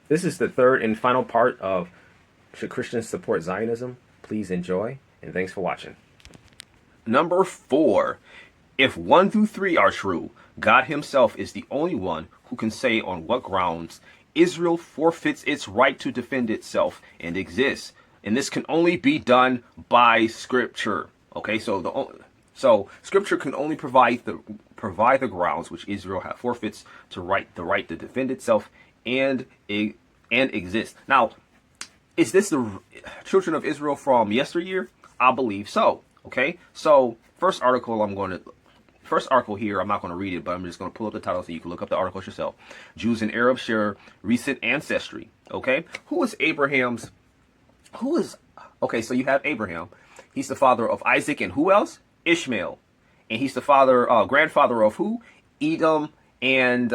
This is the third and final part of Should Christians Support Zionism? Please enjoy, and thanks for watching. Number 4. If 1 through 3 are true, God himself is the only one who can say on what grounds Israel forfeits its right to defend itself and exists. And this can only be done by Scripture. Okay, so Scripture can only provide the grounds which Israel forfeits the right to defend itself and exist. Now, is this the children of Israel from yesteryear? I believe so. Okay, so first article here, I'm not going to read it, but I'm just going to pull up the title so you can look up the articles yourself. Jews and Arabs share recent ancestry. Okay, okay, so you have Abraham. He's the father of Isaac and who else? Ishmael. And he's the grandfather of who? Edom and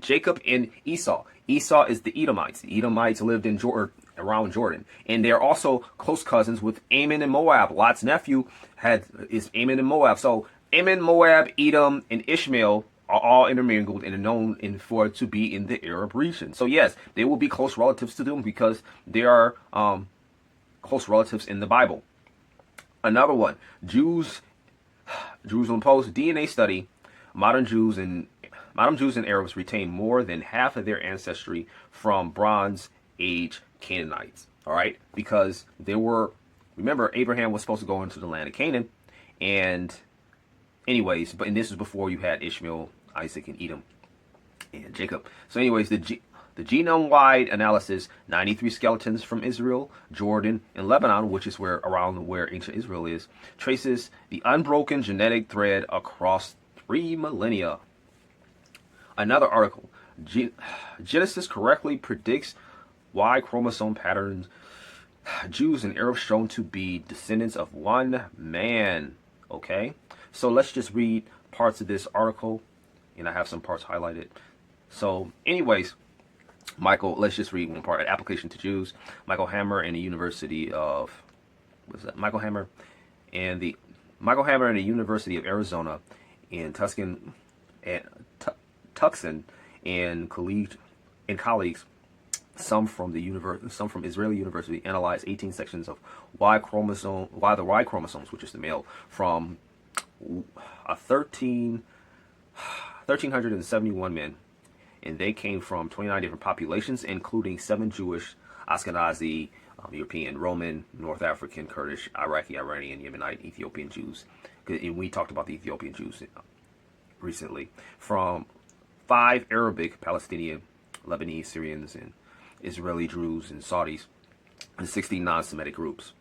Jacob and Esau. Esau is the Edomites. The Edomites lived in around Jordan, and they're also close cousins with Ammon and Moab. Lot's nephew is Ammon and Moab. So Ammon, Moab, Edom, and Ishmael are all intermingled and are known for to be in the Arab region. So yes, they will be close relatives to them because they are close relatives in the Bible. Another one, Jerusalem Post DNA study. Modern Jews and Arabs retain more than half of their ancestry from Bronze Age Canaanites. All right, because remember, Abraham was supposed to go into the land of Canaan, and this is before you had Ishmael, Isaac, and Edom, and Jacob. So anyways, the genome-wide analysis, 93 skeletons from Israel, Jordan, and Lebanon, which is around where ancient Israel is, traces the unbroken genetic thread across 3 millennia. Another article, Genesis correctly predicts Y chromosome patterns. Jews and Arabs shown to be descendants of one man. Okay, so let's just read parts of this article, and I have some parts highlighted. So anyways, let's just read one part. Application to Jews. Michael Hammer and the University of University of Arizona in Tucson and colleagues, some from Israeli University, analyzed 18 sections of the Y chromosomes, which is the male, from 1,371 men, and they came from 29 different populations, including 7 Jewish, Ashkenazi, European, Roman, North African, Kurdish, Iraqi, Iranian, Yemenite, Ethiopian Jews. And we talked about the Ethiopian Jews recently. From 5 Arabic, Palestinian, Lebanese, Syrians, and Israeli Druze and Saudis, and 60 non-Semitic groups.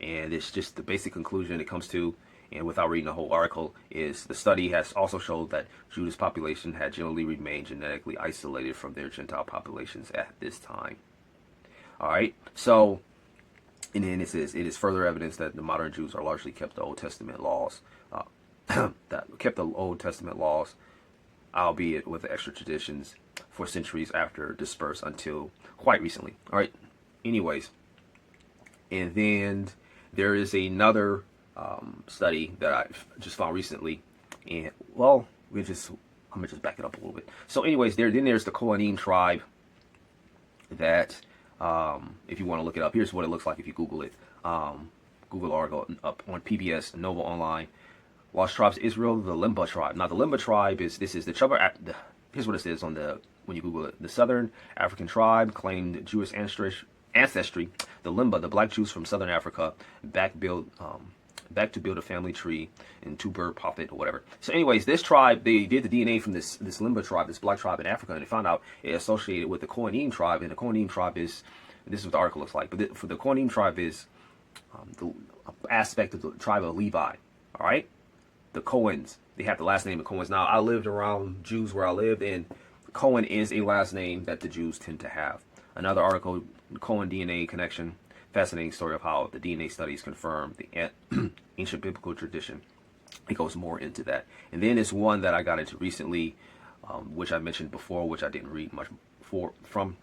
And it's just the basic conclusion it comes to, and without reading the whole article, is the study has also showed that Judah's population had generally remained genetically isolated from their Gentile populations at this time. All right, so, and then it says, it is further evidence that the modern Jews are largely kept the Old Testament laws, albeit with extra traditions, for centuries after dispersed until quite recently. All right, anyways, and then there is another study that I just found recently, and I'm gonna just back it up a little bit. So anyways, there's the Kohanim tribe that, if you want to look it up, here's what it looks like if you Google it. Google article up on PBS Nova Online. Lost tribes Israel, the Limba tribe. Now the Limba tribe is the trouble. Here's what it says when you Google it. The Southern African tribe claimed Jewish ancestry. The Limba, the black Jews from Southern Africa, back to build a family tree in two-bird prophet or whatever. So anyways, this tribe, they did the DNA from this Limba tribe, this black tribe in Africa, and they found out it associated with the Kohanim tribe, and the Kohanim tribe this is what the article looks like, but for the Kohanim tribe is the aspect of the tribe of Levi. All right, the Cohens, they have the last name of Cohens. Now I lived around Jews where I lived, and Cohen is a last name that the Jews tend to have. Another article, Cohen DNA connection. Fascinating story of how the DNA studies confirm the ancient biblical tradition. It goes more into that. And then it's one that I got into recently, which I mentioned before, which I didn't read much from.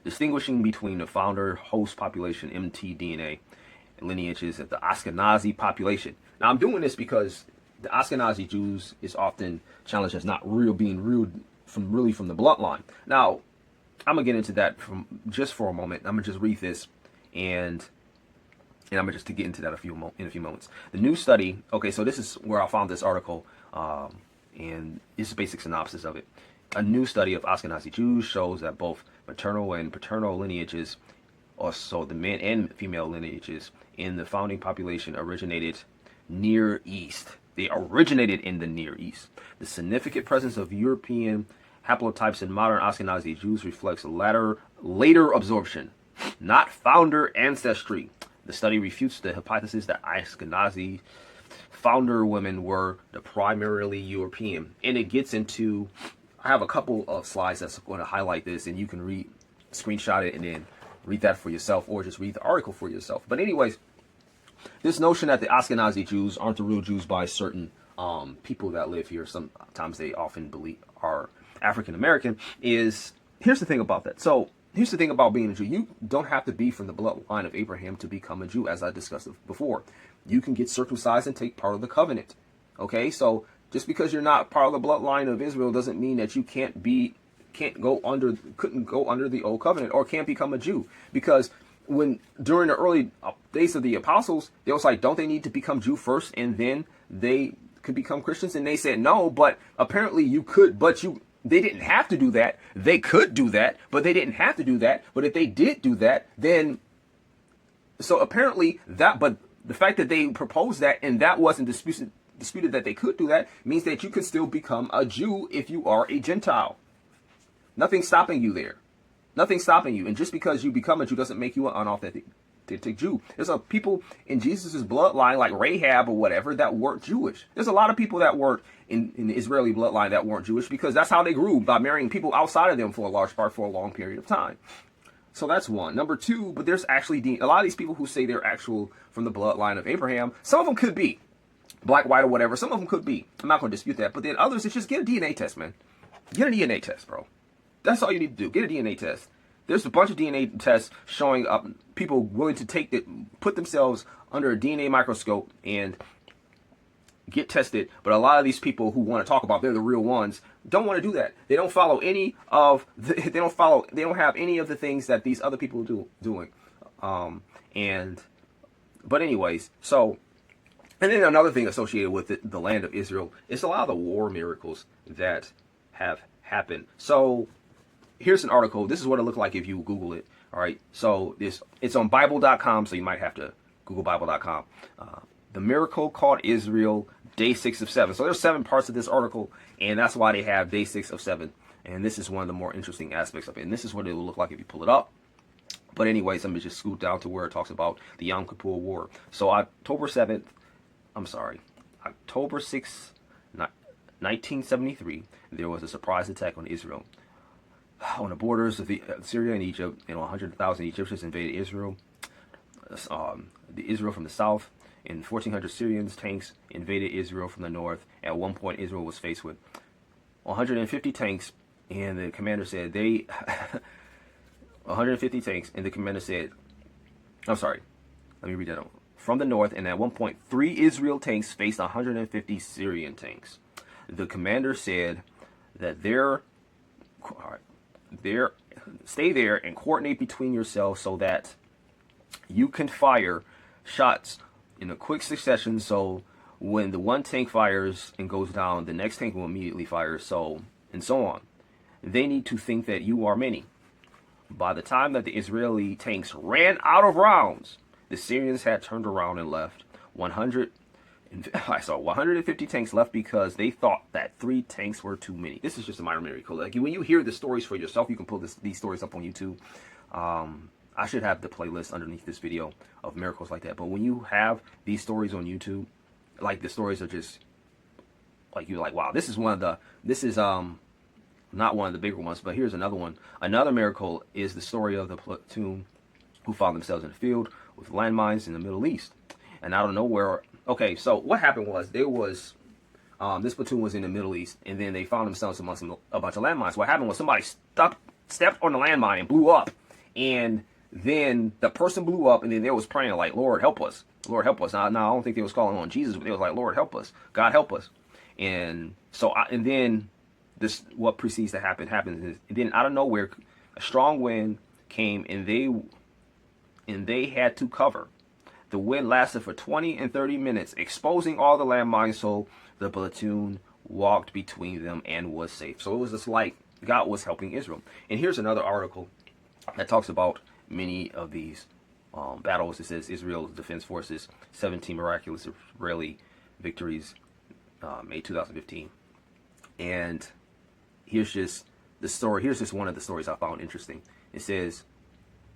Distinguishing between the founder-host population, mtDNA, and lineages of the Ashkenazi population. Now I'm doing this because the Ashkenazi Jews is often challenged as not being real from the bloodline. Now, I'm gonna get into that from just for a moment. I'm gonna just read this, and I'm gonna just to get into that in a few moments. The new study. Okay, so this is where I found this article, and this is a basic synopsis of it. A new study of Ashkenazi Jews shows that both maternal and paternal lineages, also the men and female lineages in the founding population, originated Near East. They originated in the Near East. The significant presence of European haplotypes in modern Ashkenazi Jews reflects later absorption, not founder ancestry. The study refutes the hypothesis that Ashkenazi founder women were the primarily European. And it gets into, I have a couple of slides that's going to highlight this, and you can screenshot it and then read that for yourself, or just read the article for yourself. But anyways, this notion that the Ashkenazi Jews aren't the real Jews by certain people that live here, sometimes they often believe are African American, is, here's the thing about that. So here's the thing about being a Jew. You don't have to be from the bloodline of Abraham to become a Jew, as I discussed before. You can get circumcised and take part of the covenant. Okay, so just because you're not part of the bloodline of Israel doesn't mean that you couldn't go under the old covenant or can't become a Jew. Because during the early days of the apostles, they was like, don't they need to become Jew first and then they could become Christians? And they said no, but apparently you could, they didn't have to do that. They could do that, but they didn't have to do that. But if they did do that, then so apparently but the fact that they proposed that and that wasn't disputed that they could do that means that you can still become a Jew if you are a Gentile. Nothing's stopping you there. Nothing's stopping you. And just because you become a Jew doesn't make you an unauthentic Jew. There's people in Jesus' bloodline, like Rahab or whatever, that weren't Jewish. There's a lot of people that weren't in the Israeli bloodline that weren't Jewish, because that's how they grew, by marrying people outside of them for a large part for a long period of time. So that's one. Number two, but there's actually a lot of these people who say they're actual from the bloodline of Abraham. Some of them could be black, white, or whatever. Some of them could be. I'm not going to dispute that. But then others, it's just get a DNA test, man. Get a DNA test, bro. That's all you need to do. Get a DNA test. There's a bunch of DNA tests showing up people willing to put themselves under a DNA microscope and get tested. But a lot of these people who want to talk about they're the real ones don't want to do that. They don't follow any of they don't have any of the things that these other people doing. But anyways, so, and then another thing associated with the land of Israel is a lot of the war miracles that have happened. So here's an article. This is what it looked like if you Google it. All right. So it's on Bible.com. So you might have to Google Bible.com. The miracle called Israel, day 6 of 7. So there's 7 parts of this article, and that's why they have day 6 of 7. And this is one of the more interesting aspects of it. And this is what it will look like if you pull it up. But anyways, let me just scoot down to where it talks about the Yom Kippur War. So October 6th, 1973, there was a surprise attack on Israel. On the borders of Syria and Egypt, 100,000 Egyptians invaded Israel. Israel from the south, and 1,400 Syrian tanks invaded Israel from the north. At one point, Israel was faced with 150 tanks, and the commander said 150 tanks, and the commander said, I'm sorry, let me read that out. From the north, and at one point, 3 Israel tanks faced 150 Syrian tanks. The commander said that stay there and coordinate between yourselves so that you can fire shots in a quick succession. So when the one tank fires and goes down, the next tank will immediately fire, so and so on. They need to think that you are many. By the time that the Israeli tanks ran out of rounds, the Syrians had turned around and left. 150 tanks left because they thought that 3 tanks were too many. This is just a minor miracle. Like, when you hear the stories for yourself, you can pull these stories up on YouTube. I should have the playlist underneath this video of miracles like that. But when you have these stories on YouTube, like, the stories are just like, you're like, wow, this is not one of the bigger ones, but here's another one. Another miracle is the story of the platoon who found themselves in the field with landmines in the Middle East. And out of nowhere, okay, so what happened was this platoon was in the Middle East, and then they found themselves amongst a bunch of landmines. What happened was somebody stepped on the landmine and blew up, and then the person blew up, and then they was praying like, Lord, help us. Lord, help us. Now, I don't think they was calling on Jesus, but they was like, Lord, help us. God, help us. And so, and then this what precedes to happen happens. And then out of nowhere, a strong wind came, and they had to cover. The wind lasted for 20 and 30 minutes, exposing all the landmines, so the platoon walked between them and was safe. So it was just like God was helping Israel. And here's another article that talks about many of these battles. It says Israel's Defense Forces, 17 miraculous Israeli victories, May 2015. And here's just the story. Here's just one of the stories I found interesting. It says,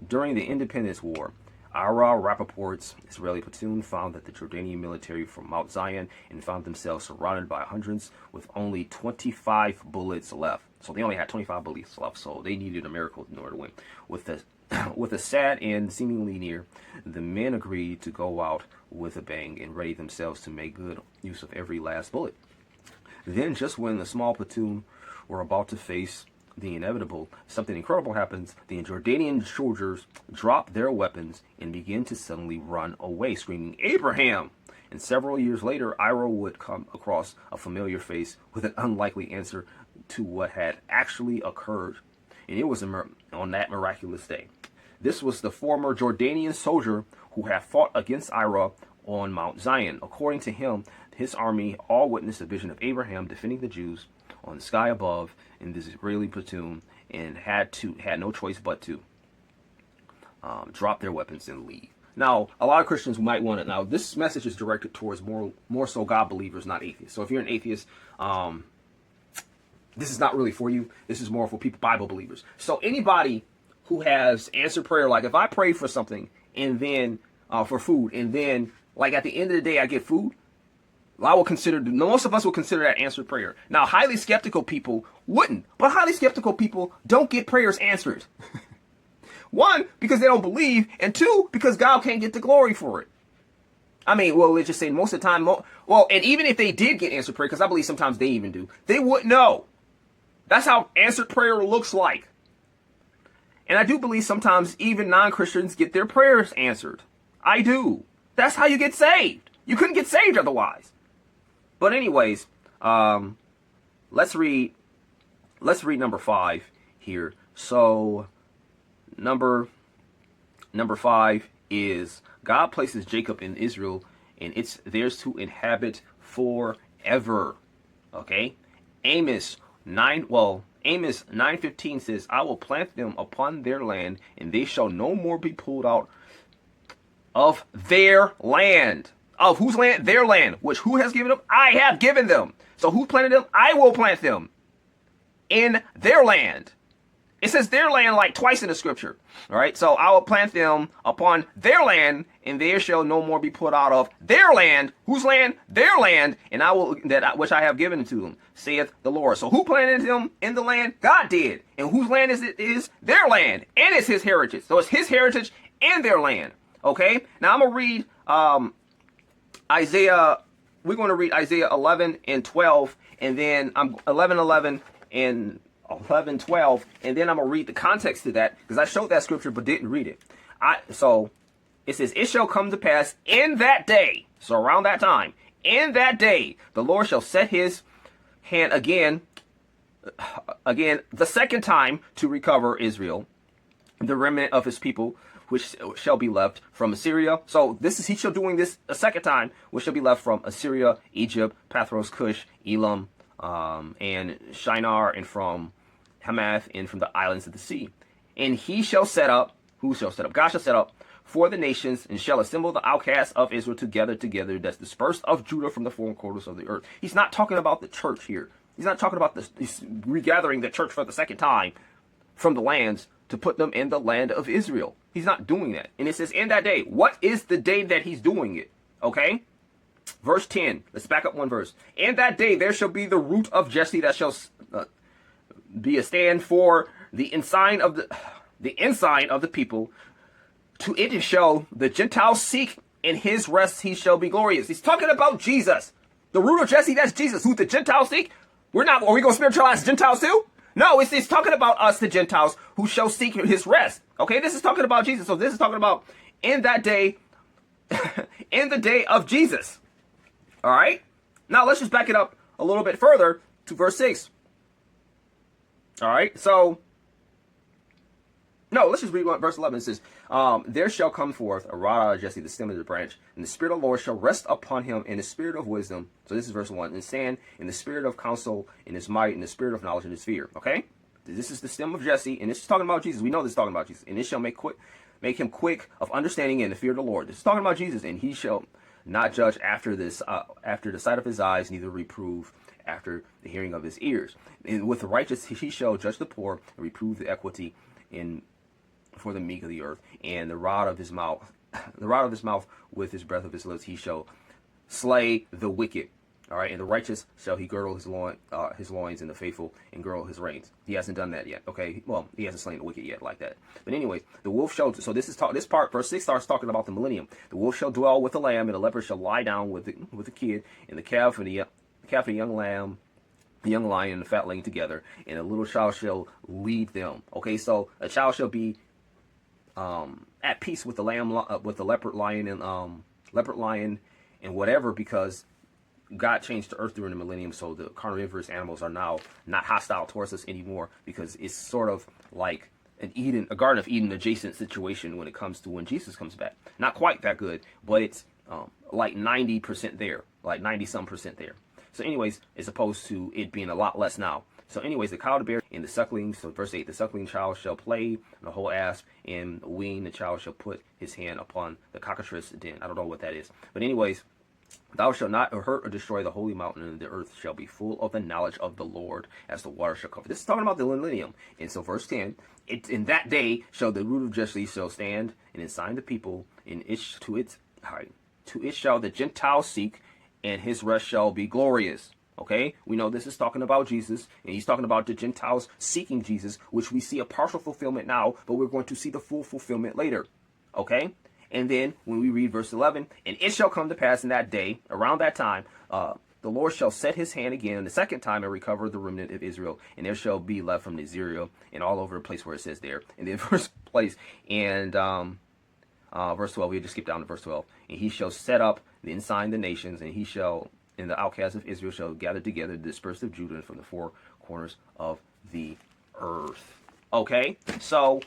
during the Independence War, Ira Rappaport's Israeli platoon found that the Jordanian military from Mount Zion and found themselves surrounded by hundreds with only 25 bullets left. So they only had 25 bullets left, so they needed a miracle in order to win. With a sad end seemingly near, the men agreed to go out with a bang and ready themselves to make good use of every last bullet. Then, just when the small platoon were about to face the inevitable, something incredible happens. The Jordanian soldiers drop their weapons and begin to suddenly run away, screaming, "Abraham!" And several years later, Ira would come across a familiar face with an unlikely answer to what had actually occurred. And it was on that miraculous day. This was the former Jordanian soldier who had fought against Ira on Mount Zion. According to him, his army all witnessed a vision of Abraham defending the Jews on the sky above in this Israeli platoon, and had no choice but to drop their weapons and leave. Now, a lot of Christians might want it. Now, this message is directed towards more so God believers, not atheists. So if you're an atheist, this is not really for you. This is more for people, Bible believers. So anybody who has answered prayer, like if I pray for something and then for food, and then like at the end of the day I get food, I will consider, most of us will consider that answered prayer. Now, highly skeptical people wouldn't, but highly skeptical people don't get prayers answered. One, because they don't believe, and two, because God can't get the glory for it. I mean, well, let's just say most of the time, and even if they did get answered prayer, because I believe sometimes they even do, they wouldn't know. That's how answered prayer looks like. And I do believe sometimes even non-Christians get their prayers answered. I do. That's how you get saved. You couldn't get saved otherwise. But anyways, let's read number 5 here. So number 5 is God places Jacob in Israel, and it's theirs to inhabit forever. Okay? Amos 9:15 says, I will plant them upon their land, and they shall no more be pulled out of their land. Of whose land? Their land. Which who has given them? I have given them. So who planted them? I will plant them in their land. It says their land like twice in the scripture. All right. So I will plant them upon their land, and they shall no more be put out of their land. Whose land? Their land. And I will which I have given to them, saith the Lord. So who planted them in the land? God did. And whose land is it? Is their land, and it's his heritage. So it's his heritage and their land. Okay. Now I'm gonna read Isaiah. We're going to read Isaiah 11 and 12, and then 11:11 and 11:12, and then I'm going to read the context to that, because I showed that scripture but didn't read it. So it says, it shall come to pass in that day, so around that time, in that day, the Lord shall set his hand again, the second time, to recover Israel, the remnant of his people, which shall be left from Assyria. So he shall doing this a second time, which shall be left from Assyria, Egypt, Pathros, Cush, Elam, and Shinar, and from Hamath, and from the islands of the sea. And he shall set up, who shall set up? God shall set up for the nations, and shall assemble the outcasts of Israel together, that's dispersed of Judah from the four quarters of the earth. He's not talking about the church here. He's not talking about he's regathering the church for the second time from the lands to put them in the land of Israel. He's not doing that. And it says in that day. What is the day that he's doing it? Okay? Verse 10. Let's back up one verse. In that day there shall be the root of Jesse that shall be a stand for the ensign of the people. To it shall the Gentiles seek, in his rest he shall be glorious. He's talking about Jesus. The root of Jesse, that's Jesus. Who the Gentiles seek? Are we going to spiritualize Gentiles too? No, it's talking about us, the Gentiles, who shall seek his rest. Okay, this is talking about Jesus. So this is talking about in that day, in the day of Jesus. All right? Now let's just back it up a little bit further to verse 6. All right, so no, let's just read verse 11. It says, there shall come forth a rod out of Jesse, the stem of the branch, and the Spirit of the Lord shall rest upon him, in the spirit of wisdom. So this is verse 1. And stand in the spirit of counsel, in his might, in the spirit of knowledge, and his fear. Okay? This is the stem of Jesse, and this is talking about Jesus. We know this is talking about Jesus. And it shall make him quick of understanding in the fear of the Lord. This is talking about Jesus, and he shall not judge after the sight of his eyes, neither reprove after the hearing of his ears. And with the righteous he shall judge the poor, and reprove the equity in for the meek of the earth, and the rod of his mouth, with his breath of his lips, he shall slay the wicked. All right, and the righteous shall he girdle his loins, and the faithful and girdle his reins. He hasn't done that yet. Okay, well, he hasn't slain the wicked yet like that. But anyways, the wolf shall. So this part, verse 6 starts talking about the millennium. The wolf shall dwell with the lamb, and the leopard shall lie down with the kid, and the calf and the young lamb, the young lion and the fatling together, and a little child shall lead them. Okay, so a child shall be at peace with the leopard lion and whatever, because God changed the earth during the millennium, so the carnivorous animals are now not hostile towards us anymore, because it's sort of like a Garden of Eden adjacent situation when it comes to when Jesus comes back. Not quite that good, but it's like 90% there, like 90-some% there. So anyways, as opposed to it being a lot less now. So anyways, the cow, the bear, and the suckling, so verse 8, the suckling child shall play the whole asp, and wean the child shall put his hand upon the cockatrice den. I don't know what that is. But anyways, thou shalt not hurt or destroy the holy mountain, and the earth shall be full of the knowledge of the Lord, as the water shall cover. This is talking about the millennium. And so verse 10, in that day shall the root of Jesse shall stand, and ensign the people, and to it shall the Gentiles seek, and his rest shall be glorious. Okay, we know this is talking about Jesus, and he's talking about the Gentiles seeking Jesus, which we see a partial fulfillment now, but we're going to see the full fulfillment later. Okay, and then when we read verse 11, and it shall come to pass in that day, around that time, the Lord shall set his hand again the second time and recover the remnant of Israel, and there shall be left from Nazirah and all over the place where it says there. And then verse 12, we just skip down to verse 12, and he shall set up the ensign the nations, and the outcasts of Israel shall gather together, the dispersed of Judah from the four corners of the earth. Okay, so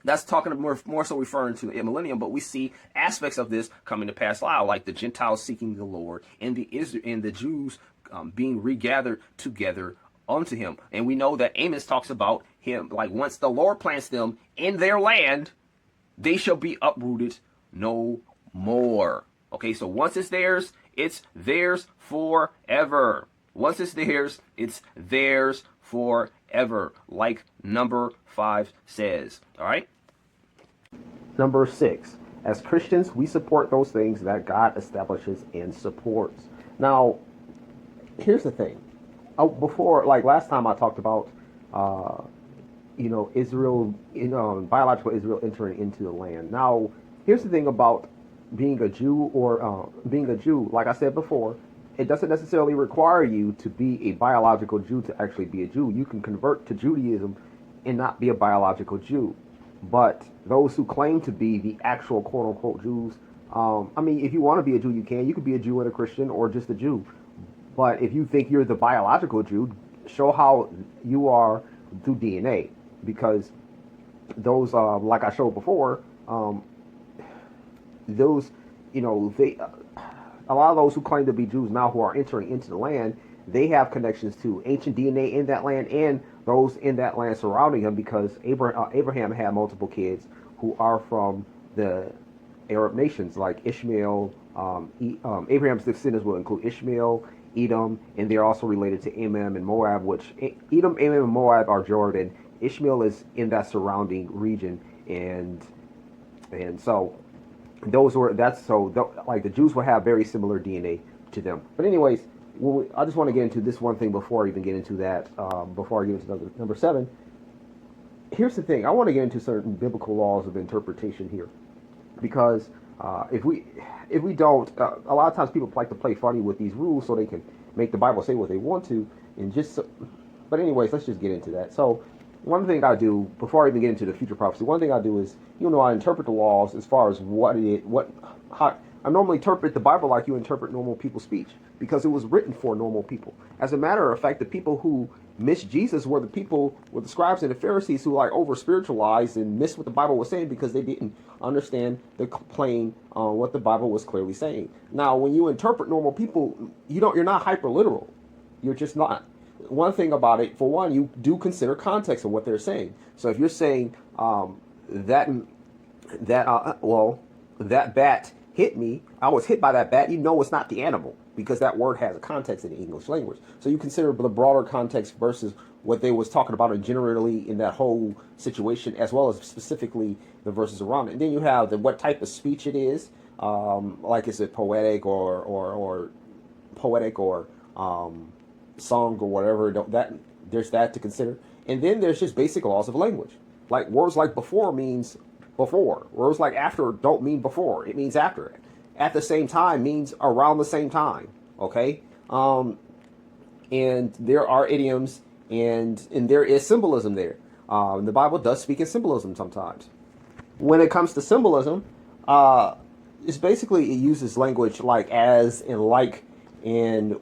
that's talking more so referring to a millennium, but we see aspects of this coming to pass now, like the Gentiles seeking the Lord, and the Jews being regathered together unto him. And we know that Amos talks about him, like once the Lord plants them in their land, they shall be uprooted no more. Okay, so once it's theirs forever. Once it's theirs forever, like number 5 says. All right? Number 6. As Christians, we support those things that God establishes and supports. Now, here's the thing. Before, like last time I talked about, Israel, biological Israel entering into the land. Now, here's the thing about being a Jew like I said before, it doesn't necessarily require you to be a biological Jew to actually be a Jew. You can convert to Judaism and not be a biological Jew. But those who claim to be the actual quote-unquote Jews, if you want to be a Jew, you can. You could be a Jew and a Christian, or just a Jew. But if you think you're the biological Jew, show how you are through DNA. Because those, like I showed before, a lot of those who claim to be Jews now who are entering into the land, they have connections to ancient DNA in that land and those in that land surrounding him, because Abraham had multiple kids who are from the Arab nations, like Ishmael. Abraham's descendants will include Ishmael, Edom, and they're also related to Ammon and Moab, which Edom, Ammon, and Moab are Jordan. Ishmael is in that surrounding region, and so the Jews will have very similar DNA to them. But anyways, I just want to get into this one thing before I even get into that. Before I get into number 7, here's the thing. I want to get into certain biblical laws of interpretation here, because if we don't, a lot of times people like to play funny with these rules so they can make the Bible say what they want to, but anyways, let's just get into that. So one thing I do before I even get into the future prophecy, one thing I do is, I interpret the laws as far as I normally interpret the Bible like you interpret normal people's speech because it was written for normal people. As a matter of fact, the people who missed Jesus were the scribes and the Pharisees who like over spiritualized and missed what the Bible was saying because they didn't understand the plain what the Bible was clearly saying. Now, when you interpret normal people, you're not hyper literal. You're just not. One thing about it, for one, you do consider context of what they're saying. So if you're saying that that bat hit me, I was hit by that bat, you know it's not the animal because that word has a context in the English language. So you consider the broader context versus what they was talking about generally in that whole situation, as well as specifically the verses around it. And then you have what type of speech it is, like is it poetic or poetic or song or whatever. That there's that to consider. And then there's just basic laws of language. Like words like before means before. Words like after don't mean before. It means after it. At the same time means around the same time. Okay? And there are idioms and there is symbolism there. The Bible does speak in symbolism sometimes. When it comes to symbolism, it's basically it uses language like as and like, and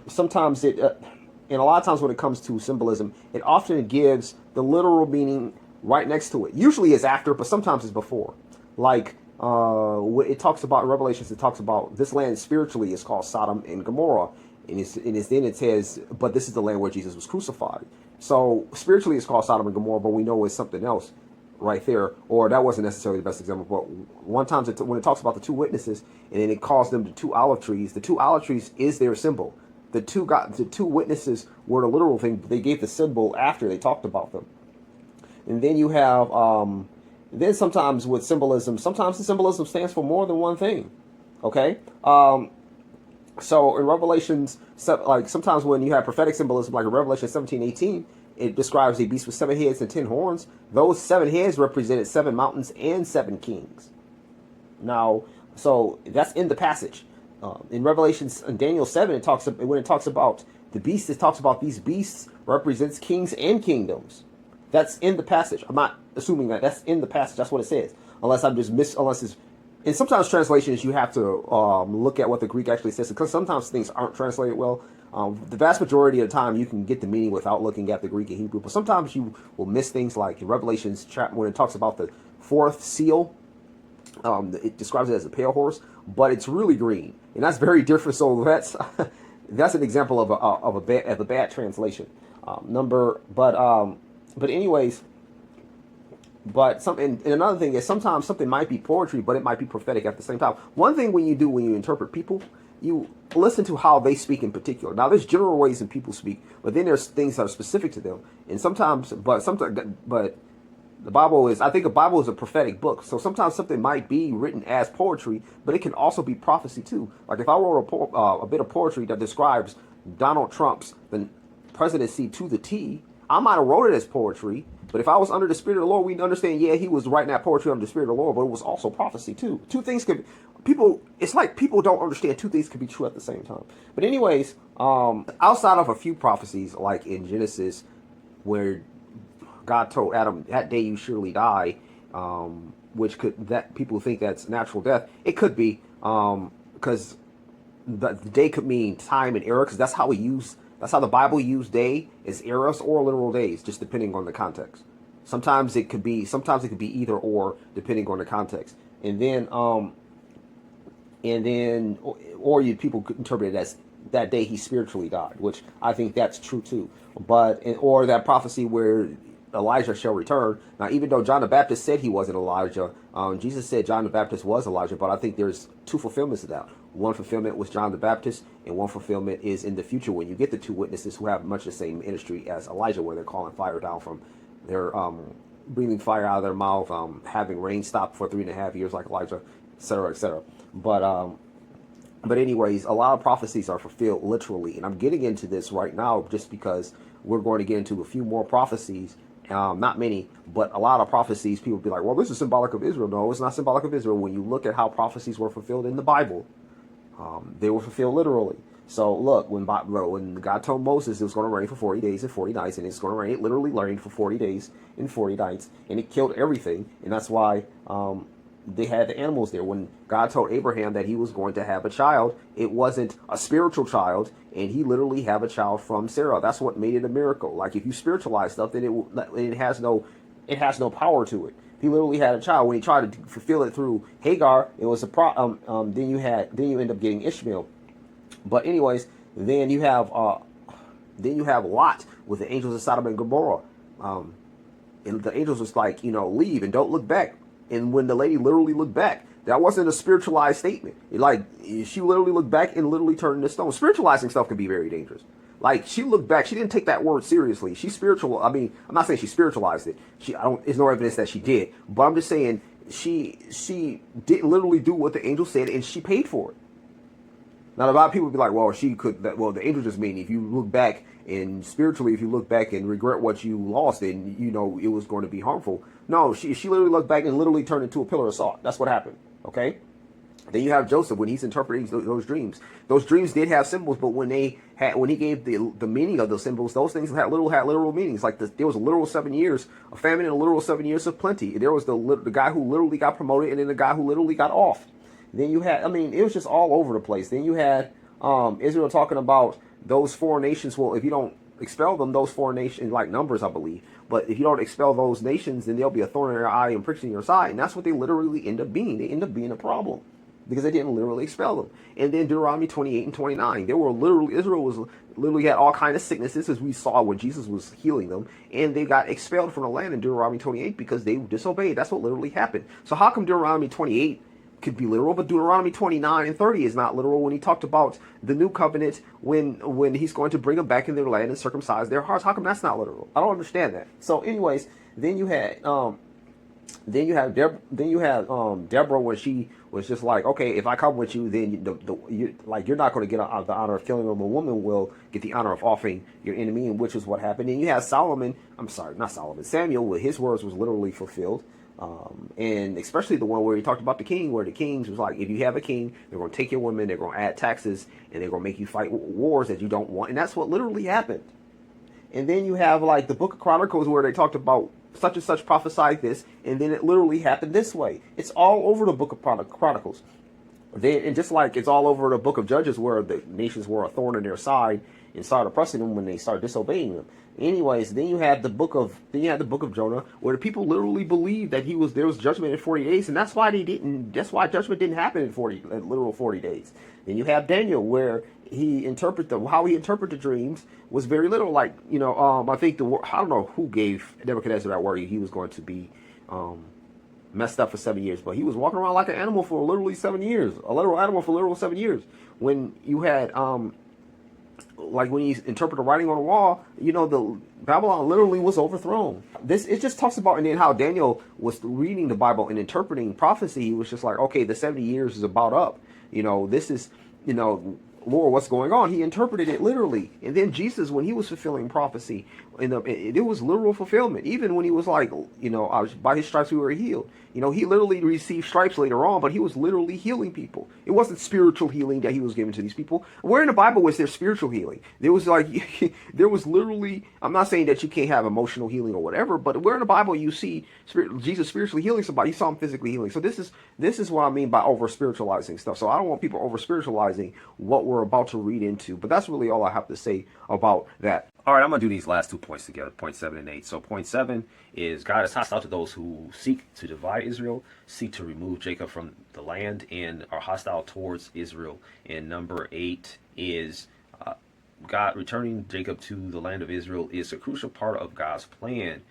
sometimes and a lot of times when it comes to symbolism, it often gives the literal meaning right next to it. Usually it's after, but sometimes it's before. Like it talks about in Revelations, it talks about this land spiritually is called Sodom and Gomorrah, and then it says, but this is the land where Jesus was crucified. So spiritually it's called Sodom and Gomorrah, but we know it's something else right there. Or that wasn't necessarily the best example, but one time when it talks about the two witnesses and then it calls them the two olive trees, the two olive trees is their symbol. The two witnesses were the literal thing. They gave the symbol after they talked about them. And then you have then sometimes with symbolism, sometimes the symbolism stands for more than one thing. Okay. So in Revelations, like sometimes when you have prophetic symbolism, like in Revelation 17:18, it describes a beast with 7 heads and 10 horns. Those 7 heads represented 7 mountains and 7 kings. Now, so that's in the passage. In Revelation, in Daniel 7, when it talks about the beasts, it talks about these beasts represents kings and kingdoms. That's in the passage. I'm not assuming that's in the passage. That's what it says. Unless I'm just unless it's, and sometimes translations you have to look at what the Greek actually says, because sometimes things aren't translated well. The vast majority of the time you can get the meaning without looking at the Greek and Hebrew, but sometimes you will miss things like in Revelations chapter when it talks about the 4th seal. It describes it as a pale horse, but it's really green, and that's very different. So that's an example of a bad translation. But anyways, and another thing is sometimes something might be poetry, but it might be prophetic at the same time. One thing when you interpret people, you listen to how they speak in particular. Now, there's general ways that people speak, but then there's things that are specific to them, and but the Bible is, I think the Bible is a prophetic book. So sometimes something might be written as poetry, but it can also be prophecy too. Like if I wrote a bit of poetry that describes Donald Trump's the presidency to the T, I might have wrote it as poetry. But if I was under the Spirit of the Lord, we'd understand, yeah, he was writing that poetry under the Spirit of the Lord, but it was also prophecy too. It's like people don't understand two things can be true at the same time. But anyways, outside of a few prophecies, like in Genesis, where God told Adam, that day you surely die, that people think that's natural death. It could be, because the day could mean time and era, because that's how the Bible used day, is eras or literal days, just depending on the context. Sometimes it could be either or, depending on the context. And then people could interpret it as that day he spiritually died, which I think that's true too. Or that prophecy where Elijah shall return. Now, even though John the Baptist said he wasn't Elijah, Jesus said John the Baptist was Elijah, but I think there's 2 fulfillments of that. One fulfillment was John the Baptist, and one fulfillment is in the future when you get the 2 witnesses who have much the same ministry as Elijah, where they're calling fire down from, they're breathing fire out of their mouth, having rain stop for 3.5 years like Elijah, etc., etc. But anyways, a lot of prophecies are fulfilled literally, and I'm getting into this right now just because we're going to get into a few more prophecies. Not many, but a lot of prophecies, people be like, well, this is symbolic of Israel. No, it's not symbolic of Israel. When you look at how prophecies were fulfilled in the Bible, they were fulfilled literally. So look, when God told Moses it was going to rain for 40 days and 40 nights, and it's going to rain, it literally rained for 40 days and 40 nights, and it killed everything. And that's why they had the animals there. When God told Abraham that he was going to have a child, it wasn't a spiritual child, and he literally had a child from Sarah. That's what made it a miracle. Like, if you spiritualize stuff, then it has no power to it. He literally had a child. When he tried to fulfill it through Hagar, it was a then you end up getting Ishmael. But anyways, then you have Lot with the angels of Sodom and Gomorrah. And the angels was like, leave and don't look back. And when the lady literally looked back, that wasn't a spiritualized statement. She literally looked back and literally turned into stone. Spiritualizing stuff can be very dangerous. Like, she looked back, she didn't take that word seriously. I'm not saying she spiritualized it. There's no evidence that she did. But I'm just saying she didn't literally do what the angel said, and she paid for it. Now, a lot of people would be like, well, the angel just mean if you look back and spiritually, if you look back and regret what you lost, then it was going to be harmful. No, she literally looked back and literally turned into a pillar of salt. That's what happened. Okay? Then you have Joseph when he's interpreting those dreams. Those dreams did have symbols, but when he gave the meaning of those symbols, those things had literal meanings. Like, there was a literal 7 years of famine and a literal 7 years of plenty. There was the guy who literally got promoted, and then the guy who literally got off. Then you had, it was just all over the place. Then you had Israel talking about those foreign nations. Well, if you don't expel them, those foreign nations, like numbers, I believe. But if you don't expel those nations, then they'll be a thorn in your eye and pricks in your side. And that's what they literally end up being. They end up being a problem because they didn't literally expel them. And then Deuteronomy 28 and 29, Israel was literally had all kinds of sicknesses, as we saw when Jesus was healing them, and they got expelled from the land in Deuteronomy 28 because they disobeyed. That's what literally happened. So how come Deuteronomy 28 could be literal, but Deuteronomy 29 and 30 is not literal when he talked about the new covenant when he's going to bring them back in their land and circumcise their hearts? How come that's not literal? I don't understand that. So anyways, then you had Deborah when she was just like, okay, if I come with you, then you're not going to get the honor of killing them. A woman will get the honor of offering your enemy, and which is what happened. And you have Samuel, where his words was literally fulfilled. And especially the one where he talked about the king, where the kings was like, if you have a king, they're going to take your women, they're going to add taxes, and they're going to make you fight wars that you don't want. And that's what literally happened. And then you have like the Book of Chronicles where they talked about such and such prophesied this, and then it literally happened this way. It's all over the Book of Chronicles. And just like it's all over the Book of Judges where the nations were a thorn in their side and started oppressing them when they started disobeying them. Anyways, then you had the book of Jonah, where the people literally believed that there was judgment in 40 days, and that's why judgment didn't happen in literal 40 days. Then you have Daniel, where how he interpreted the dreams was very little. Like, I think I don't know who gave Nebuchadnezzar that word he was going to be messed up for 7 years, but he was walking around like an animal for literally 7 years, a literal animal for literal 7 years. When you had like when you interpret the writing on the wall, the Babylon literally was overthrown. It just talks about, and then how Daniel was reading the Bible and interpreting prophecy. He was just like, okay, the 70 years is about up. This is, Lord, what's going on? He interpreted it literally. And then Jesus, when he was fulfilling prophecy, it was literal fulfillment. Even when he was like, by his stripes we were healed. He literally received stripes later on, but he was literally healing people. It wasn't spiritual healing that he was giving to these people. Where in the Bible was there spiritual healing? There was literally, I'm not saying that you can't have emotional healing or whatever, but where in the Bible you see Jesus spiritually healing somebody, you saw him physically healing. So this is what I mean by over spiritualizing stuff. So I don't want people over spiritualizing what we're about to read into, but that's really all I have to say about that. All right, I'm going to do these last 2 points together, point 7 and 8. So point 7 is God is hostile to those who seek to divide Israel, seek to remove Jacob from the land, and are hostile towards Israel. And number 8 is God returning Jacob to the land of Israel is a crucial part of God's plan,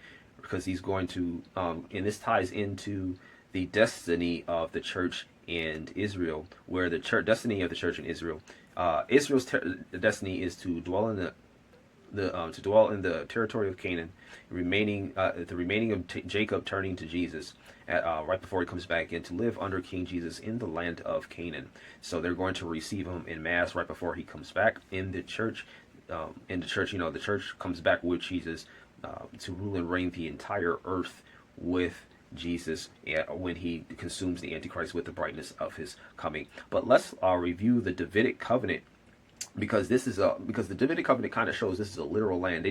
because he's going to, and this ties into the destiny of the church and Israel, where the destiny of the church in Israel, Israel's destiny is to dwell in the territory of Canaan, the remaining of Jacob turning to Jesus right before he comes back, and to live under King Jesus in the land of Canaan. So they're going to receive him in mass right before he comes back in the church. The church comes back with Jesus to rule and reign the entire earth with Jesus when he consumes the Antichrist with the brightness of his coming. But let's review the Davidic covenant, because the Davidic covenant kind of shows this is a literal land.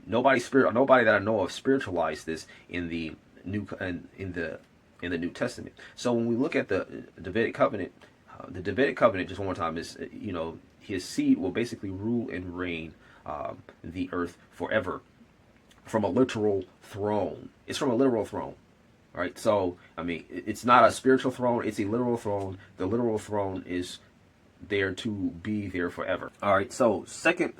Nobody that I know of spiritualized this in the in the New Testament. So when we look at the Davidic covenant, just one more time, is, his seed will basically rule and reign the earth forever from a literal throne. It's from a literal throne. All right. So, I mean, it's not a spiritual throne. It's a literal throne. The literal throne is there to be there forever. All right. So second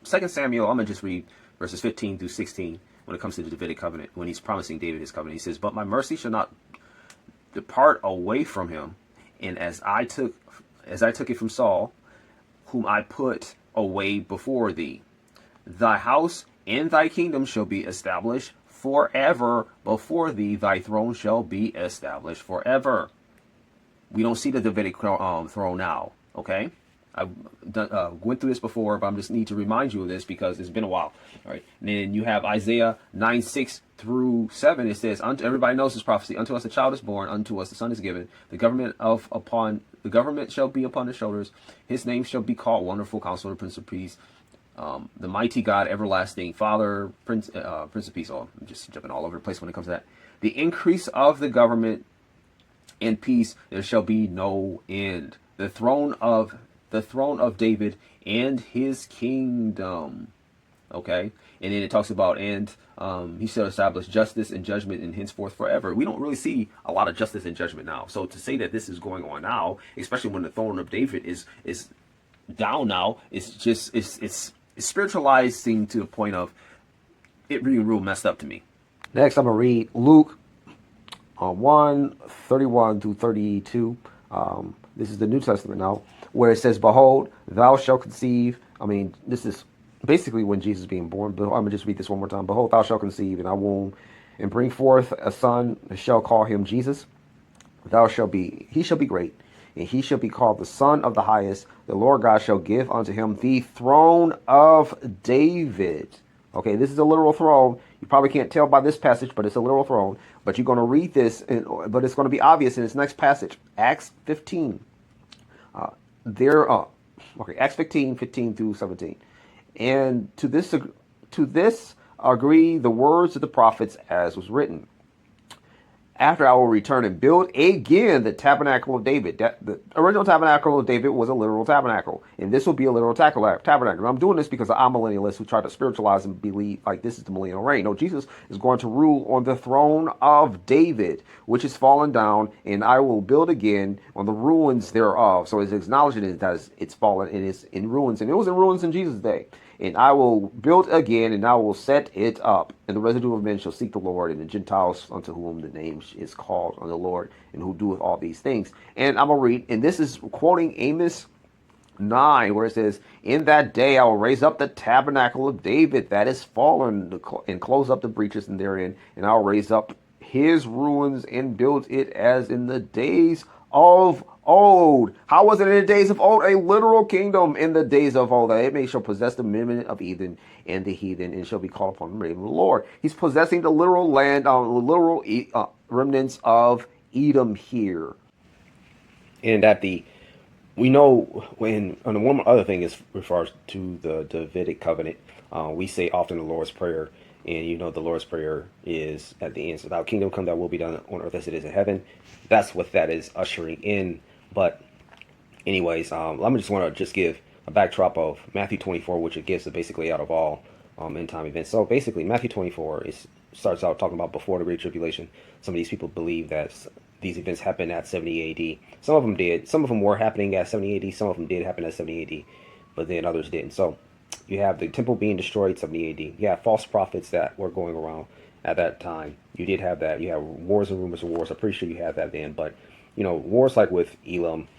Samuel, I'm going to just read verses 15 through 16 when it comes to the Davidic covenant, when he's promising David his covenant. He says, "But my mercy shall not depart away from him, and as I took it from Saul, whom I put away before thee, thy house and thy kingdom shall be established forever before thee, thy throne shall be established forever." We don't see the Davidic throne now, okay? I've went through this before, but I just need to remind you of this because it's been a while. All right. And then you have Isaiah 9:6 through 7. It says, everybody knows this prophecy. "Unto us a child is born, unto us a son is given. The government shall be upon his shoulders. His name shall be called Wonderful Counselor, Prince of Peace, the Mighty God, Everlasting Father, Prince of Peace." Oh, I'm just jumping all over the place when it comes to that. "The increase of the government and peace there shall be no end. The throne of David and his kingdom." Okay. And then it talks about, and he shall establish justice and judgment and henceforth forever. We don't really see a lot of justice and judgment now. So to say that this is going on now, especially when the throne of David is down now, it's spiritualizing to the point of it being real messed up to me. Next, I'm going to read Luke 1:31 through 32. This is the New Testament now, where it says, "Behold, thou shalt conceive." I mean, this is basically when Jesus is being born, but I'm going to just read this one more time. "Behold, thou shalt conceive in thy womb, and bring forth a son, and shall call him Jesus. He shall be great, and he shall be called the Son of the Highest. The Lord God shall give unto him the throne of David." Okay, this is a literal throne. You probably can't tell by this passage, but it's a literal throne. But you're going to read this, but it's going to be obvious in this next passage, Acts 15. Acts 15 through 17. "And to this agree the words of the prophets as was written. After I will return and build again the tabernacle of David." The original tabernacle of David was a literal tabernacle, and this will be a literal tabernacle. And I'm doing this because I'm millennialists who try to spiritualize and believe like this is the millennial reign. No, Jesus is going to rule on the throne of David, which is fallen down, and I will build again on the ruins thereof. So it's acknowledging it as it's fallen and it's in ruins, and it was in ruins in Jesus' day. "And I will build again, and I will set it up. And the residue of men shall seek the Lord, and the Gentiles unto whom the name is called on the Lord, and who doeth all these things." And I'm going to read, and this is quoting Amos 9, where it says, "In that day I will raise up the tabernacle of David that is fallen, and close up the breaches in therein, and I'll raise up his ruins and build it as in the days of old." How was it in the days of old? A literal kingdom in the days of old, that it shall possess the dominion of Eden and the heathen, and shall be called upon the name of the Lord. He's possessing the literal land, the literal remnants of Edom here. And we know when, and one other thing is refers to the Davidic covenant. We say often the Lord's Prayer, and the Lord's Prayer is at the end. "So thy kingdom come, thy will be done on earth as it is in heaven." That's what that is ushering in. But anyways, I just want to just give a backdrop of Matthew 24, which it gives basically out of all end time events. So basically, Matthew 24 starts out talking about before the Great Tribulation. Some of these people believe that these events happened at 70 AD. Some of them did. Some of them were happening at 70 AD. Some of them did happen at 70 AD, but then others didn't. So you have the temple being destroyed 70 AD. You have false prophets that were going around at that time. You did have that. You have wars and rumors of wars. I'm pretty sure you had that then. But wars like with Elam,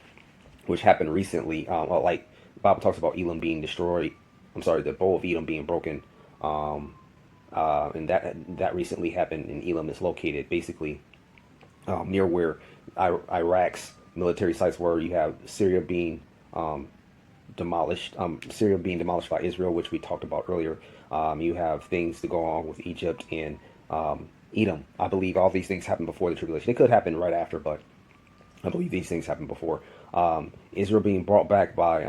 which happened recently, like the Bible talks about Elam being destroyed. I'm sorry, the bow of Edom being broken, and that recently happened. And Elam is located basically near where Iraq's military sites were. You have Syria being demolished. Syria being demolished by Israel, which we talked about earlier. You have things to go on with Egypt and Edom. I believe all these things happened before the tribulation. They could happen right after, but I believe these things happened before. Israel being brought back by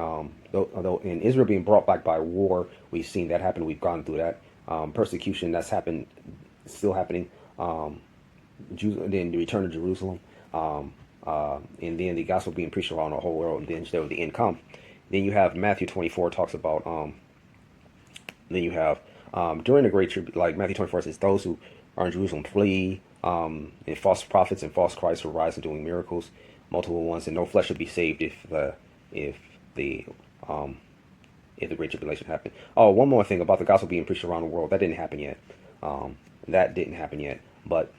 Israel being brought back by war. We've seen that happen. We've gone through that. Persecution that's happened, still happening. then the return to Jerusalem, and then the gospel being preached around the whole world, and then there was the end come. Then you have Matthew 24 talks about then you have during the great tribulation, like Matthew 24 says, those who are in Jerusalem flee, and false prophets and false Christs will rise and doing miracles, multiple ones, and no flesh will be saved if the if the great tribulation happened. Oh, one more thing about the gospel being preached around the world, that didn't happen yet. That didn't happen yet, but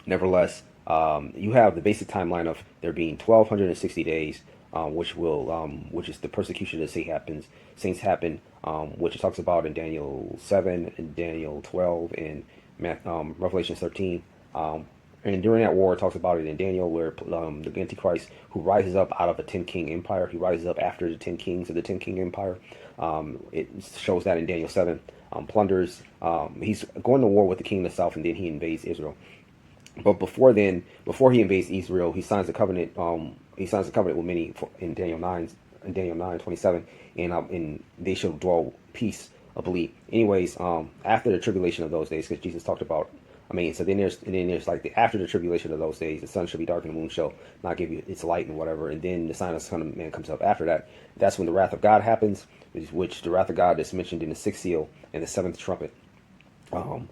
nevertheless, you have the basic timeline of there being 1,260 days, which is the persecution that saints happen, which it talks about in Daniel 7 and Daniel 12 and Revelation 13. And during that war, it talks about it in Daniel, where the Antichrist, who rises up out of a 10-king empire, he rises up after the 10 kings of the 10-king empire. It shows that in Daniel 7. Plunders. He's going to war with the king of the south, and then he invades Israel. But before he invades Israel, he signs a covenant. He signs a covenant with many in Daniel 9:27, and they shall dwell peaceably. Anyways, after the tribulation of those days, because Jesus talked about. So then there's like after the tribulation of those days, the sun shall be dark and the moon shall not give you its light and whatever. And then the sign of the Son of Man comes up after that. That's when the wrath of God happens, which the wrath of God is mentioned in the sixth seal and the seventh trumpet. And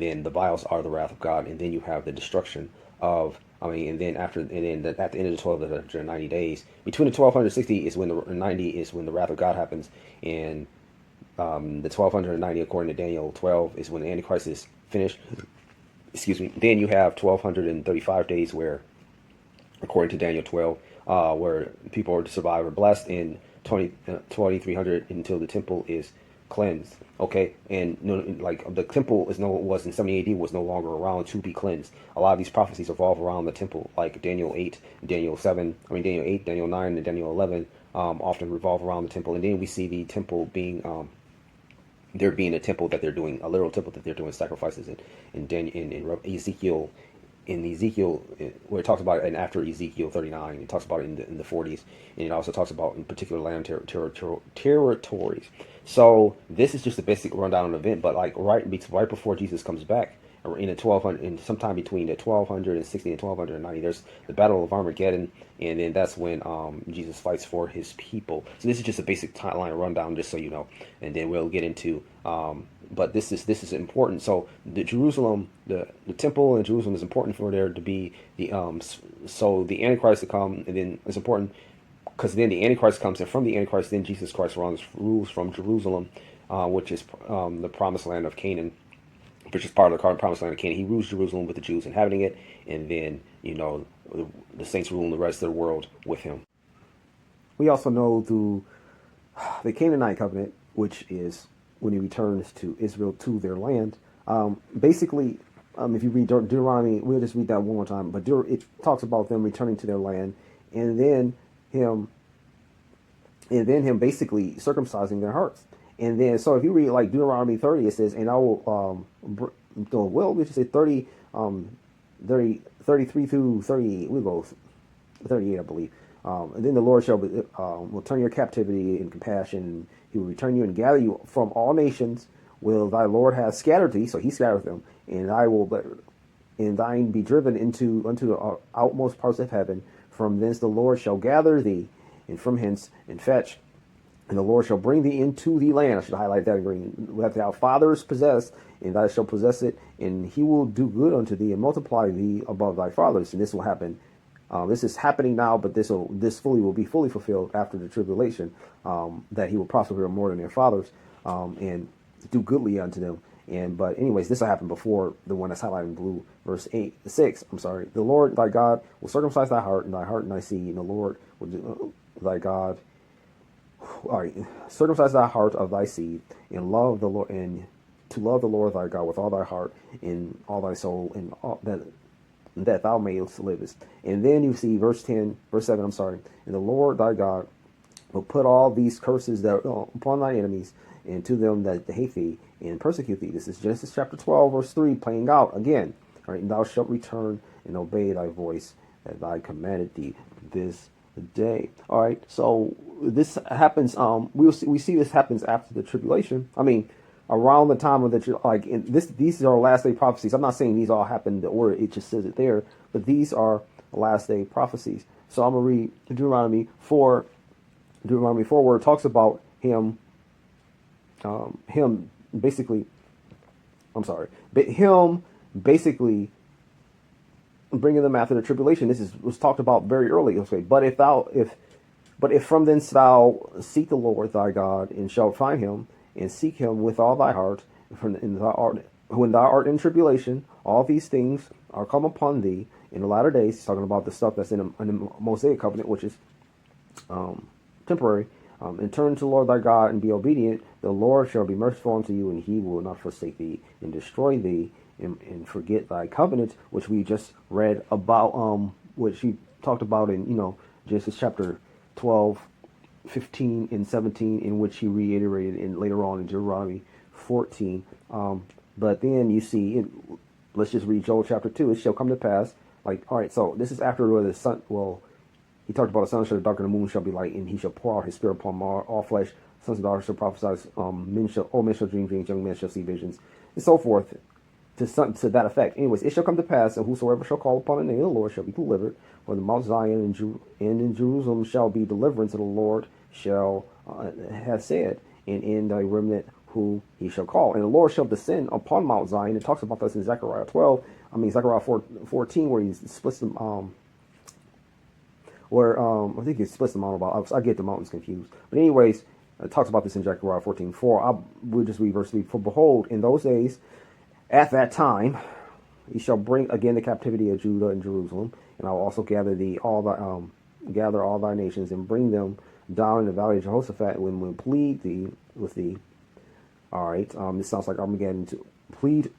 then the vials are the wrath of God, and then you have the destruction of. And then at the end of the 1290 days, between the 1260 is when the 90 is when the wrath of God happens, and the 1290 according to Daniel 12 is when the Antichrist is finished. Excuse me. Then you have 1235 days where, according to Daniel 12, where people are to survive or blessed, in 2300 until the temple is cleansed. Okay, and like the temple was in 70 AD was no longer around to be cleansed. A lot of these prophecies revolve around the temple, like Daniel 8, Daniel 7. Daniel 8, Daniel 9, and Daniel 11 often revolve around the temple. And then we see the temple being there being a temple that they're doing, a literal temple that they're doing sacrifices in Ezekiel. In Ezekiel, where it talks about it, and after Ezekiel 39, it talks about it in the 40s, and it also talks about in particular land territories. So this is just a basic rundown of the event, but like right before Jesus comes back, in the 1200, and sometime between the 1260 and 1290, there's the Battle of Armageddon, and then that's when Jesus fights for his people. So this is just a basic timeline rundown, just so you know, and then we'll get into. But this is important. So the Jerusalem, the temple in Jerusalem is important for there to be the so the Antichrist to come, and then it's important because then the Antichrist comes, and from the Antichrist, then Jesus Christ rules from Jerusalem, which is the promised land of Canaan, which is part of the promised land of Canaan. He rules Jerusalem with the Jews inhabiting it, and then the saints rule in the rest of the world with him. We also know through the Canaanite covenant, which is when he returns to Israel to their land. Basically, if you read Deuteronomy, we'll just read that one more time. But it talks about them returning to their land, and then him basically circumcising their hearts. And then, so if you read like Deuteronomy 30, it says, and I will, we should say 30, 33 through 38. We'll go 38, I believe. And then the Lord will turn your captivity in compassion. He will return you and gather you from all nations. Will thy Lord have scattered thee? So he scattered them, and thine be driven unto the outmost parts of heaven. From thence the Lord shall gather thee, and from hence and fetch. And the Lord shall bring thee into the land. I should highlight that in green. That thy fathers possessed, and thou shalt possess it, and he will do good unto thee and multiply thee above thy fathers. And this will happen. This is happening now, but this will be fully fulfilled after the tribulation. That he will prosper more than their fathers, and do goodly unto them. But anyways, this will happen before the one that's highlighted in blue, verse 6. I'm sorry. The Lord thy God will circumcise thy heart and thy seed, and the Lord will do, thy God. All right, circumcise thy heart of thy seed, and love the Lord, and to love the Lord thy God with all thy heart and all thy soul, and all that thou mayest livest. And then you see verse 7. I'm sorry. And the Lord thy God will put all these curses that upon thy enemies, and to them that hate thee and persecute thee. This is Genesis chapter 12, verse 3, playing out again. All right, and thou shalt return and obey thy voice that I commanded thee this day. All right, so this happens. We see this happens after the tribulation. around the time of the, like, these are last day prophecies. I'm not saying these all happened in the order, it just says it there, but these are last day prophecies. So I'm going to read Deuteronomy 4, where it talks about him basically, him basically bringing them after the tribulation. Was talked about very early. Okay, but if from thence thou seek the Lord thy God, and shalt find him, and seek him with all thy heart, when thou art in tribulation, all these things are come upon thee in the latter days. He's talking about the stuff that's in the Mosaic covenant, which is temporary. And turn to the Lord thy God and be obedient. The Lord shall be merciful unto you, and he will not forsake thee and destroy thee and forget thy covenant, which we just read about, which he talked about in, Genesis chapter 12, 15, and 17, in which he reiterated in later on in Deuteronomy 14. But then you see, let's just read Joel chapter 2. It shall come to pass, like, all right, so this is after where the sun, he talked about the sun shall be dark and the moon shall be light, and he shall pour out his spirit upon all flesh. Sons and daughters shall prophesy, old men shall dream dreams, young men shall see visions, and so forth, to that effect. Anyways, it shall come to pass, and whosoever shall call upon the name of the Lord shall be delivered. For the Mount Zion and in Jerusalem shall be deliverance, and the Lord shall have said, and in thy remnant who he shall call. And the Lord shall descend upon Mount Zion. It talks about this in Zechariah 14, where he splits them, I think he splits the mountain. I get the mountains confused. But anyways, it talks about this in Zechariah 14:4. We'll just read verse 3. For behold, in those days, at that time, he shall bring again the captivity of Judah and Jerusalem, and I will also gather all thy nations, and bring them down in the valley of Jehoshaphat, when we plead thee with thee. All right, this sounds like Armageddon. To plead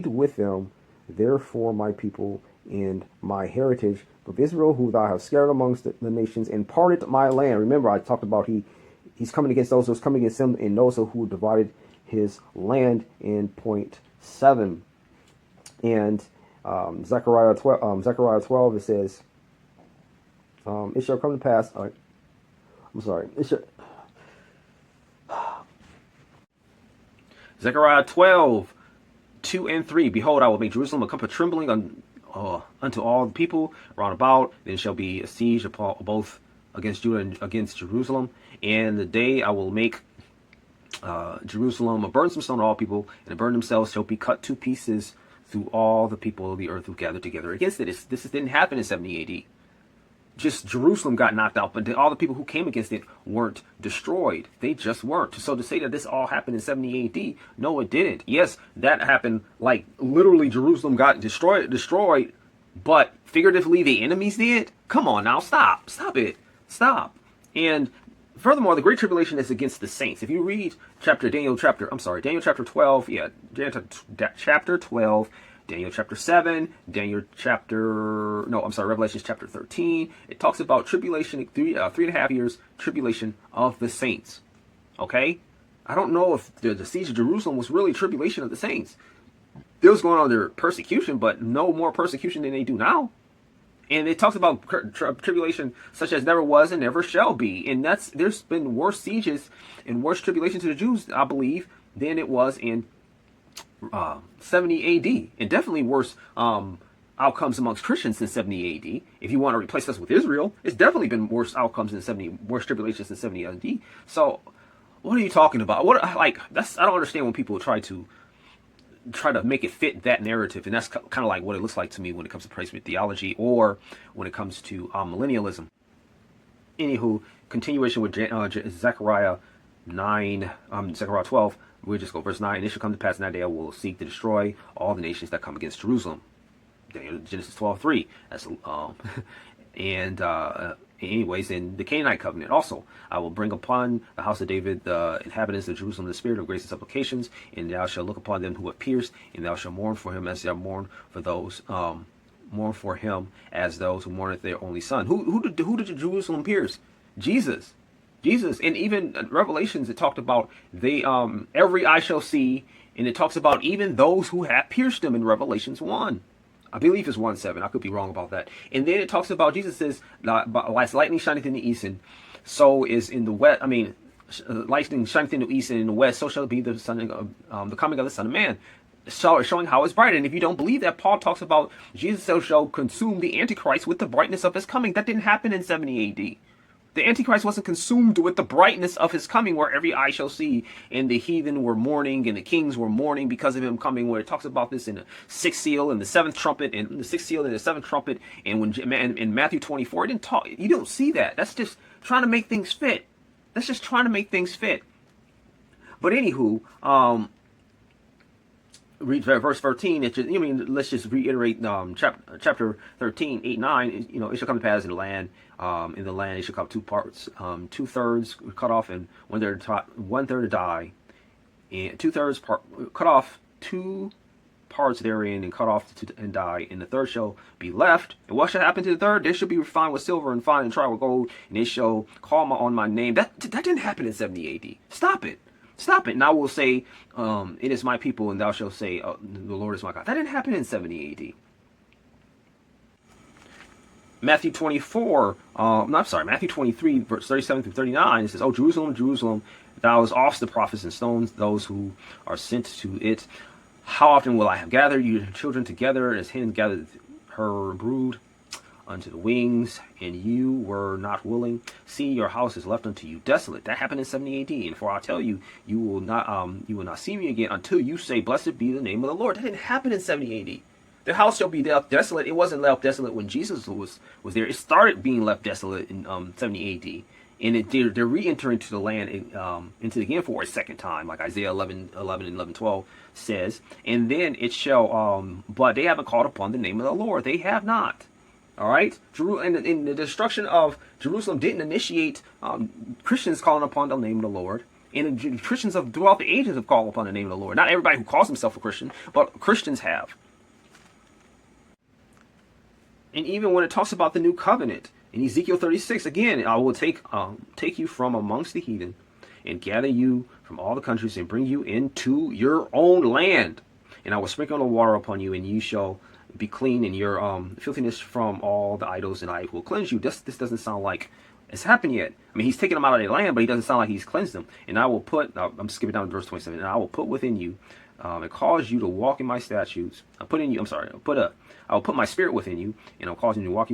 with them, therefore my people and my heritage of Israel, who thou hast scattered amongst the nations, and parted my land. Remember, I talked about he's coming against those who's coming against him, and those who divided his land in point 7. And Zechariah 12, it says, it shall come to pass. Zechariah 12, 2 and 3. Behold, I will make Jerusalem a cup of trembling unto all the people round about. Then shall be a siege upon both against Judah and against Jerusalem. And the day I will make Jerusalem a burdensome stone to all people, and the burden themselves shall be cut to pieces through all the people of the earth who gathered together against it. This didn't happen in 70 AD. Just Jerusalem got knocked out, but all the people who came against it weren't destroyed. They just weren't. So to say that this all happened in 70 AD, no, it didn't. Yes, that happened, like literally Jerusalem got destroyed, but figuratively the enemies did? Come on now, stop it. And furthermore, the Great Tribulation is against the saints. If you read Daniel chapter 12, chapter 12, Daniel chapter 7, Revelation chapter 13. It talks about tribulation, 3.5 years tribulation of the saints. Okay? I don't know if the siege of Jerusalem was really tribulation of the saints. There was going on their persecution, but no more persecution than they do now. And it talks about tribulation such as never was and never shall be. And there's been worse sieges and worse tribulation to the Jews, I believe, than it was in 70 AD, and definitely worse outcomes amongst Christians than 70 AD. If you want to replace us with Israel, it's definitely been worse outcomes than worse tribulations than 70 AD. So, what are you talking about? I don't understand when people try to make it fit that narrative, and that's kind of like what it looks like to me when it comes to replacement theology, or when it comes to millennialism. Anywho, continuation with Zechariah 12. We'll just go verse 9. And it shall come to pass in that day I will seek to destroy all the nations that come against Jerusalem. Genesis 12:3. That's anyways, in the Canaanite covenant also, I will bring upon the house of David the inhabitants of Jerusalem the spirit of grace and supplications, and thou shalt look upon them who have pierced, and thou shalt mourn for him as thou mourn for those mourn for him as those who mourneth their only son. Who did Jerusalem pierce? Jesus. And even Revelations, it talked about every eye shall see, and it talks about even those who have pierced him in Revelations 1. I believe it's 1:7. I could be wrong about that. And then it talks about Jesus says, "As lightning shineth in the east, and so is in the west." lightning shineth in the east and in the west, so shall it be the the coming of the Son of Man. Showing how it's bright. And if you don't believe that, Paul talks about Jesus shall consume the Antichrist with the brightness of his coming. That didn't happen in 70 AD. The Antichrist wasn't consumed with the brightness of his coming, where every eye shall see, and the heathen were mourning, and the kings were mourning because of him coming, where it talks about this in the sixth seal and the seventh trumpet, and the sixth seal and the seventh trumpet, and when in Matthew 24, it didn't talk. You don't see that. That's just trying to make things fit. That's just trying to make things fit. But anywho, read verse 13. It just, let's just reiterate chapter 13, 8, 9. It shall come to pass in the land it shall come two parts, 2/3 cut off and 1/3 to die, and 2/3 cut off 2 parts therein and cut off and die, and the third shall be left. And what shall happen to the third? They shall be refined with silver and fine and tried with gold, and they shall call on my name. That didn't happen in 70 AD. Stop it. And I will say, it is my people, and thou shalt say, the Lord is my God. That didn't happen in 70 AD. Matthew 24, Matthew 23, verse 37 through 39, it says, O Jerusalem, Jerusalem, thou hast offed the prophets and stoned those who are sent to it. How often will I have gathered your children together, as hen gathered her brood unto the wings, and you were not willing? See, your house is left unto you desolate. That happened in 70 AD. And for I tell you, you will not see me again until you say, Blessed be the name of the Lord. That didn't happen in 70 AD. The house shall be left desolate. It wasn't left desolate when Jesus was there. It started being left desolate in 70 AD. And they're re-entering into the land, into the again for a second time, like Isaiah 11 and 11:12 says. And then it shall, but they haven't called upon the name of the Lord. They have not. All right? And the destruction of Jerusalem didn't initiate Christians calling upon the name of the Lord. And the Christians throughout the ages have called upon the name of the Lord. Not everybody who calls himself a Christian, but Christians have. And even when it talks about the new covenant, in Ezekiel 36, again, I will take you from amongst the heathen and gather you from all the countries and bring you into your own land. And I will sprinkle the water upon you, and you shall be clean, and your filthiness from all the idols, and I will cleanse you. This doesn't sound like it's happened yet. I mean, he's taken them out of their land, but he doesn't sound like he's cleansed them. And I will put, I'm skipping down to verse 27, and I will put within you and cause you to walk in my statutes. I will put my spirit within you, and I'll cause you to walk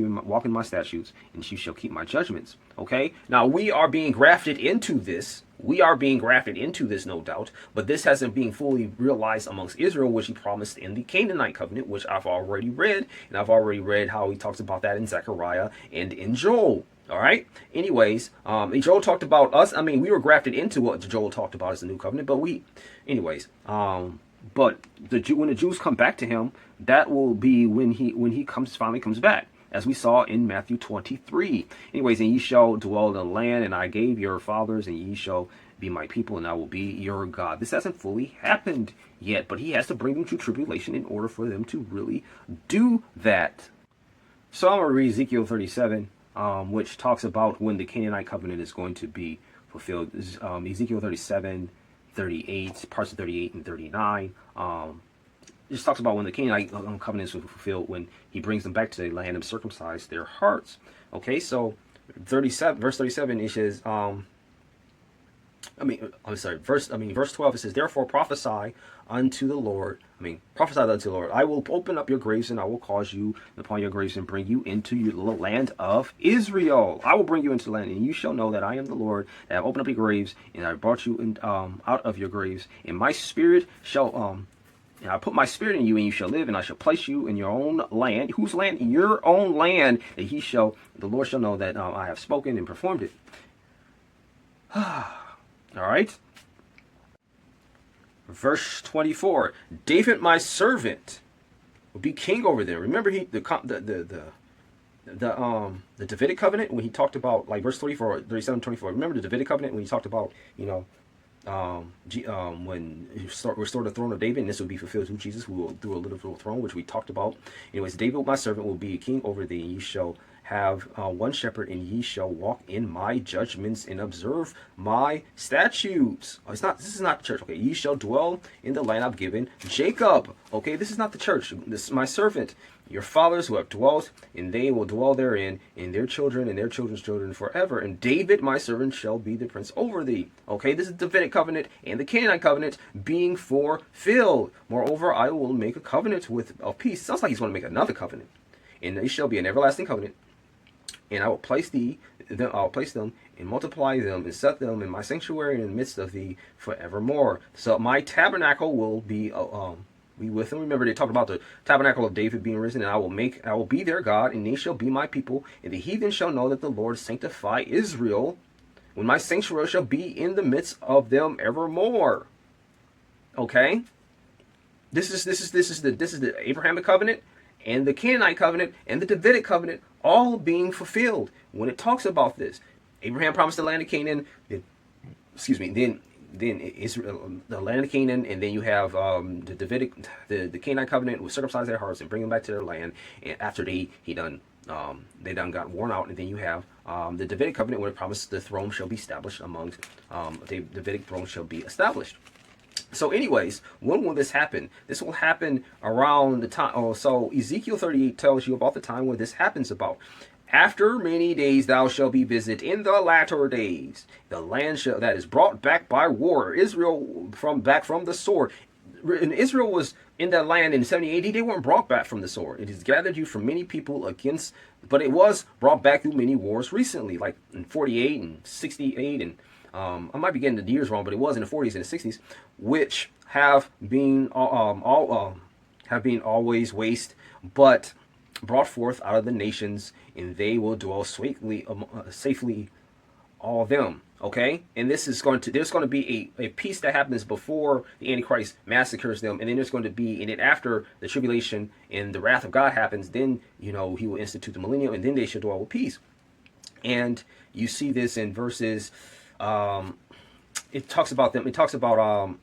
in my statutes, and you shall keep my judgments. Okay? Now, we are being grafted into this. No doubt. But this hasn't been fully realized amongst Israel, which he promised in the Canaanite covenant, which I've already read. And I've already read how he talks about that in Zechariah and in Joel. All right? Anyways, Joel talked about us. I mean, we were grafted into what Joel talked about as the new covenant. But when the Jews come back to him, that will be when he finally comes back, as we saw in Matthew 23. Anyways, and ye shall dwell in the land, and I gave your fathers, and ye shall be my people, and I will be your God. This hasn't fully happened yet, but he has to bring them to tribulation in order for them to really do that. So I'm going to read Ezekiel 37, which talks about when the Canaanite covenant is going to be fulfilled. Ezekiel 37, 38, parts of 38 and 39. It just talks about when the Canaanite covenants were fulfilled, when he brings them back to the land and circumcise their hearts. Okay, so verse 37, it says, verse 12, it says, therefore prophesy unto the Lord. I will open up your graves, and I will cause you upon your graves and bring you into your land of Israel. I will bring you into the land, and you shall know that I am the Lord, that I have opened up your graves, and I brought you out of your graves, and my spirit shall and I put my spirit in you, and you shall live, and I shall place you in your own land. Whose land? Your own land. That the Lord shall know that I have spoken and performed it. All right. Verse 24. David, my servant, will be king over them. Remember the Davidic covenant, when he talked about, like verse 24, 37, 24. Remember the Davidic covenant when he talked about, when he restore the throne of David, and this will be fulfilled through Jesus, who will do a literal throne, which we talked about. Anyways, David, my servant, will be a king over thee, and you shall have one shepherd, and ye shall walk in my judgments and observe my statutes. Oh, it's not. This is not the church. Okay, ye shall dwell in the land I've given Jacob. Okay, this is not the church. This is my servant, your fathers who have dwelt, and they will dwell therein, and their children and their children's children forever. And David, my servant, shall be the prince over thee. Okay, this is the Davidic covenant and the Canaanite covenant being fulfilled. Moreover, I will make a covenant of peace. Sounds like he's going to make another covenant. And it shall be an everlasting covenant. And I will place them and multiply them and set them in my sanctuary in the midst of thee forevermore. So my tabernacle will be with them. Remember, they talked about the tabernacle of David being risen, and I will be their God, and they shall be my people, and the heathen shall know that the Lord sanctify Israel, when my sanctuary shall be in the midst of them evermore. Okay, this is the Abrahamic covenant, and the Canaanite covenant, and the Davidic covenant, all being fulfilled. When it talks about this, Abraham promised the land of Canaan. Then Israel, the land of Canaan, and then you have the Davidic, the Canaanite covenant will circumcise their hearts and bring them back to their land. And after they done got worn out, and then you have the Davidic covenant where it promised the throne shall be established amongst the Davidic throne shall be established. So anyways, when will this happen? This will happen around the time. Oh, so Ezekiel 38 tells you about the time when this happens about. After many days thou shalt be visited in the latter days. The land that is brought back by war. Israel back from the sword. And Israel was in that land in 70 AD. They weren't brought back from the sword. It has gathered you from many people against, but it was brought back through many wars recently, like in 48 and 68 and I might be getting the years wrong, but it was in the 40s and the 60s, which have been always waste, but brought forth out of the nations, and they will dwell safely all of them. Okay, and there's going to be a peace that happens before the Antichrist massacres them, and then there's going to be, and then after the tribulation and the wrath of God happens, then he will institute the millennium, and then they shall dwell with peace. And you see this in verses. It talks about them. It talks about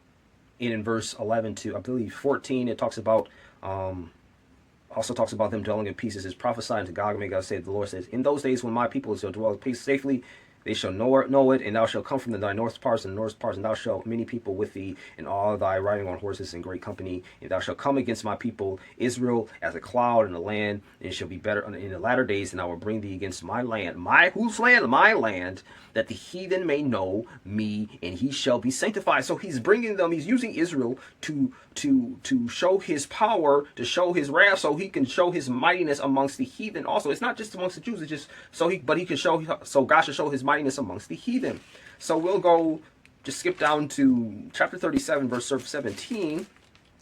in verse 11 to I believe 14. It talks about also talks about them dwelling in peace. It says, prophesying to Gog and Magog, said the Lord says, in those days when my people shall dwell in peace safely, they shall know it, and thou shalt come from thy north parts and north parts, and thou shalt many people with thee, and all thy riding on horses in great company, and thou shalt come against my people Israel as a cloud in the land, and it shall be better in the latter days, and I will bring thee against my land, whose land? My land, that the heathen may know me, and he shall be sanctified. So he's bringing them. He's using Israel to show his power, to show his wrath, so he can show his mightiness amongst the heathen. Also, it's not just amongst the Jews. It's just but he can show. So God should show his mightiness amongst the heathen. So we'll just skip down to chapter 37, verse 17.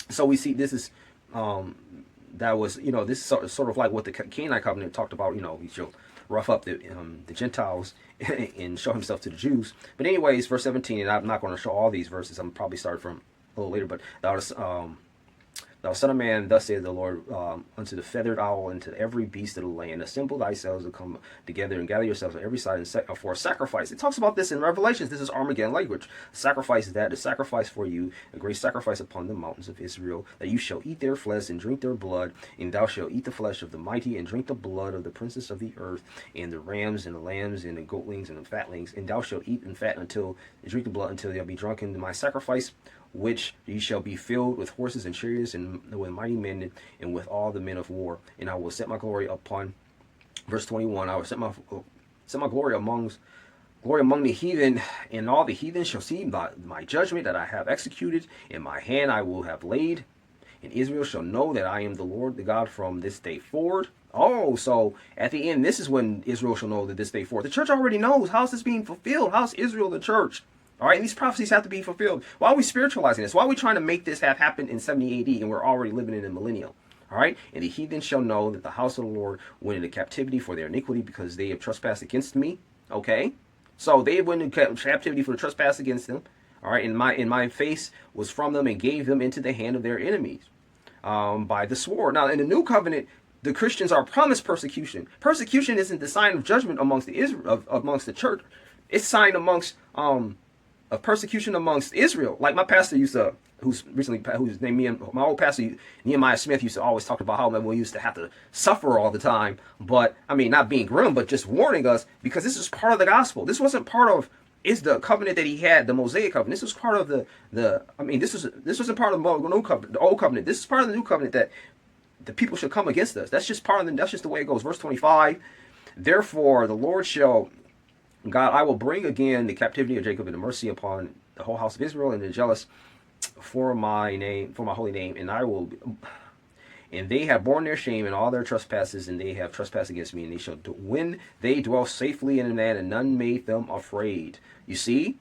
So we see this is that was this is sort of like what the Canaanite covenant talked about. He shall rough up the Gentiles and show himself to the Jews. But anyways, verse 17, and I'm not going to show all these verses. I'm probably start from a little later, but thou son of man, thus saith the Lord unto the feathered owl and to every beast of the land, assemble thyself to come together and gather yourselves on every side for a sacrifice. It talks about this in Revelations. This is Armageddon language. Sacrifice is that, the sacrifice for you, a great sacrifice upon the mountains of Israel, that you shall eat their flesh and drink their blood, and thou shalt eat the flesh of the mighty and drink the blood of the princes of the earth, and the rams and the lambs and the goatlings and the fatlings, and thou shalt eat and fat and drink the blood until they'll be drunken to my sacrifice, which ye shall be filled with horses and chariots and with mighty men and with all the men of war. And I will set my glory upon, verse 21, I will set my glory among the heathen, and all the heathen shall see my judgment that I have executed, in my hand I will have laid, and Israel shall know that I am the Lord the God from this day forward. Oh, so at the end, this is when Israel shall know that this day forward. The church already knows. How's this being fulfilled? How's Israel the church? All right, and these prophecies have to be fulfilled. Why are we spiritualizing this? Why are we trying to make this have happened in 70 AD and we're already living in a millennium? All right, and the heathen shall know that the house of the Lord went into captivity for their iniquity because they have trespassed against me. Okay, so they went into captivity for the trespass against them. All right, and my face was from them and gave them into the hand of their enemies by the sword. Now, in the new covenant, the Christians are promised persecution. Persecution isn't the sign of judgment amongst the church. It's sign amongst of persecution amongst Israel. Like my pastor used to, who's named me, and my old pastor Nehemiah Smith used to always talk about how we used to have to suffer all the time. But I mean, not being grim, but just warning us, because this is part of the gospel. This wasn't part of is the covenant that he had, the Mosaic covenant. This was part of this wasn't part of the new covenant, the old covenant. This is part of the new covenant that the people shall come against us. That's just part of that's just the way it goes. Verse 25. Therefore, the Lord shall, God, I will bring again the captivity of Jacob and the mercy upon the whole house of Israel, and the jealous for my name, for my holy name, and they have borne their shame and all their trespasses, and they have trespassed against me, and they shall when they dwell safely in the land, and none made them afraid. You see,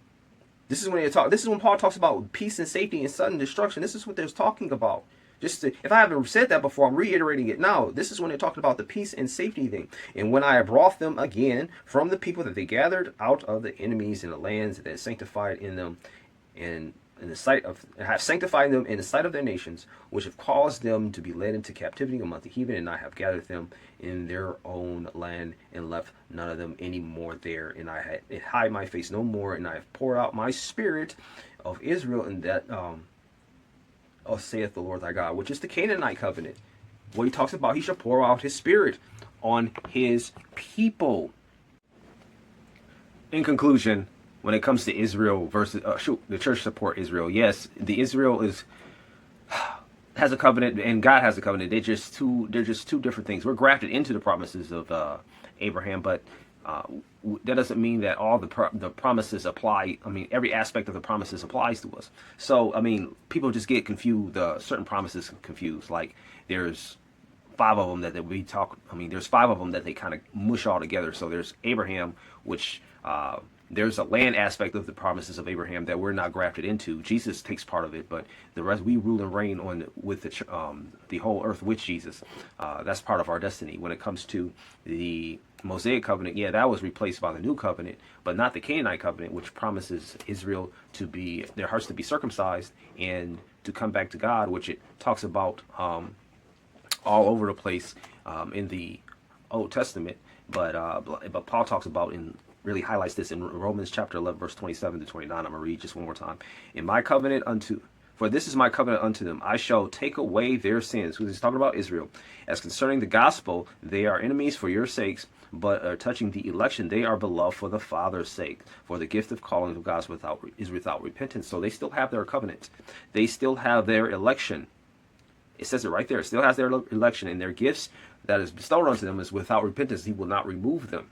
this is when Paul talks about peace and safety and sudden destruction. This is what they're talking about. If I haven't said that before, I'm reiterating it now. This is when they're talking about the peace and safety thing. And when I have brought them again from the people that they gathered out of the enemies in the lands that sanctified in them, and in the sight of, have sanctified them in the sight of their nations, which have caused them to be led into captivity among the heathen, and I have gathered them in their own land, and left none of them any more there, and I hide my face no more, and I have poured out my spirit of Israel, and that saith the Lord thy God, which is the Canaanite covenant, where he talks about he shall pour out his spirit on his people. In conclusion, when it comes to Israel versus the church support Israel, yes, the Israel has a covenant and God has a covenant. They're just two different things. We're grafted into the promises of Abraham, but that doesn't mean that all the promises apply. I mean, every aspect of the promises applies to us. So, I mean, people just get confused, certain promises confused. Like, there's five of them that we talk. I mean, there's five of them that they kind of mush all together. So there's Abraham, which there's a land aspect of the promises of Abraham that we're not grafted into. Jesus takes part of it, but the rest, we rule and reign with the whole earth with Jesus. That's part of our destiny. When it comes to the Mosaic covenant, yeah, that was replaced by the new covenant, but not the Canaanite covenant, which promises Israel to be, their hearts to be circumcised and to come back to God, which it talks about all over the place in the Old Testament. But Paul talks about really highlights this in Romans chapter 11, verse 27 to 29. I'm going to read just one more time. For this is my covenant unto them. I shall take away their sins. He's talking about Israel. As concerning the gospel, they are enemies for your sakes, but touching the election, they are beloved for the Father's sake. For the gift of calling of God is without repentance. So they still have their covenant. They still have their election. It says it right there. It still has their election, and their gifts that is bestowed unto them is without repentance. He will not remove them.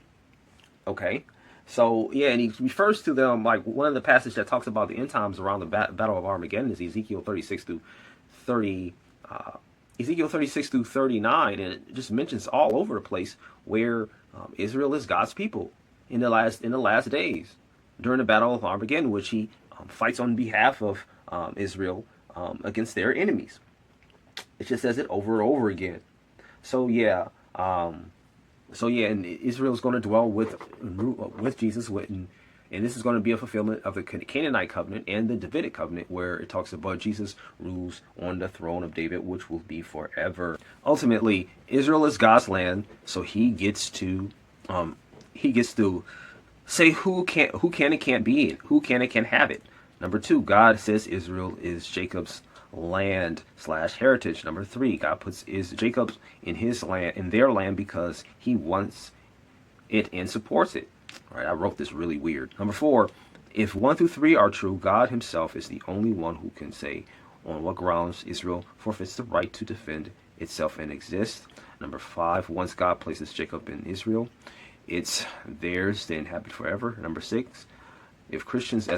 Okay? So, yeah, and he refers to them, like one of the passages that talks about the end times around the Battle of Armageddon is Ezekiel 36 through 39, and it just mentions all over the place where Israel is God's people in the last days during the Battle of Armageddon, which he fights on behalf of Israel against their enemies. It just says it over and over again. So, yeah. And Israel is going to dwell with Jesus, and this is going to be a fulfillment of the Canaanite covenant and the Davidic covenant, where it talks about Jesus rules on the throne of David, which will be forever. Ultimately, Israel is God's land, so he gets to say who can and can't be it, who can and can't have it. Number 2, God says Israel is Jacob's land / heritage. Number 3, God puts Jacob in his land, in their land, because he wants it and supports it. All right, I wrote this really weird. Number 4, if 1 through 3 are true, God himself is the only one who can say on what grounds Israel forfeits the right to defend itself and exist. Number 5, once God places Jacob in Israel, it's theirs to inhabit forever. Number 6, as Christians,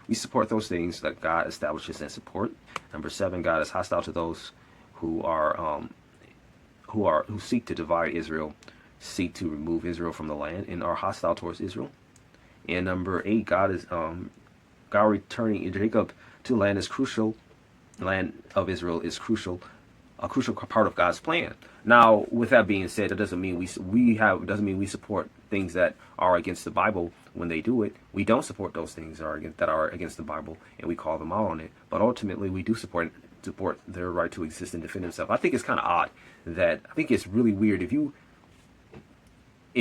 we support those things that God establishes and support. Number 7, God is hostile to those who seek to divide Israel, seek to remove Israel from the land, and are hostile towards Israel. And number 8, God returning Jacob to land is crucial. The land of Israel is a crucial part of God's plan. Now, with that being said, that doesn't mean we support things that are against the Bible when they do it. We don't support those things that are against the Bible, and we call them out on it. But ultimately, we do support their right to exist and defend themselves. I think it's kind of odd I think it's really weird if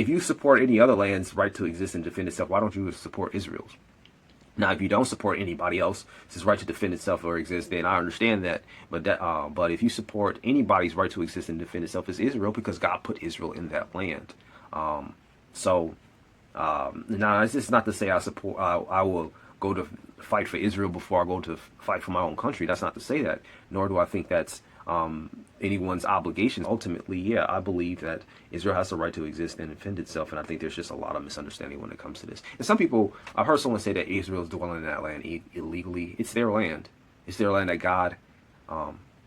you support any other land's right to exist and defend itself. Why don't you support Israel's? Now, if you don't support anybody else, it's his right to defend itself or exist, then I understand that. But if you support anybody's right to exist and defend itself as Israel, because God put Israel in that land. Um, so now it's not to say I will go to fight for Israel before I go to fight for my own country. That's not to say that. Nor do I think that's anyone's obligation. Ultimately, yeah, I believe that Israel has the right to exist and defend itself, and I think there's just a lot of misunderstanding when it comes to this. And some people, I've heard someone say that Israel is dwelling in that land illegally. It's their land. It's their land that God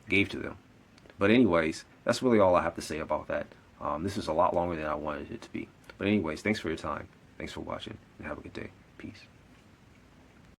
gave to them. But anyways, that's really all I have to say about that. This is a lot longer than I wanted it to be. But anyways, thanks for your time. Thanks for watching, and have a good day. Peace.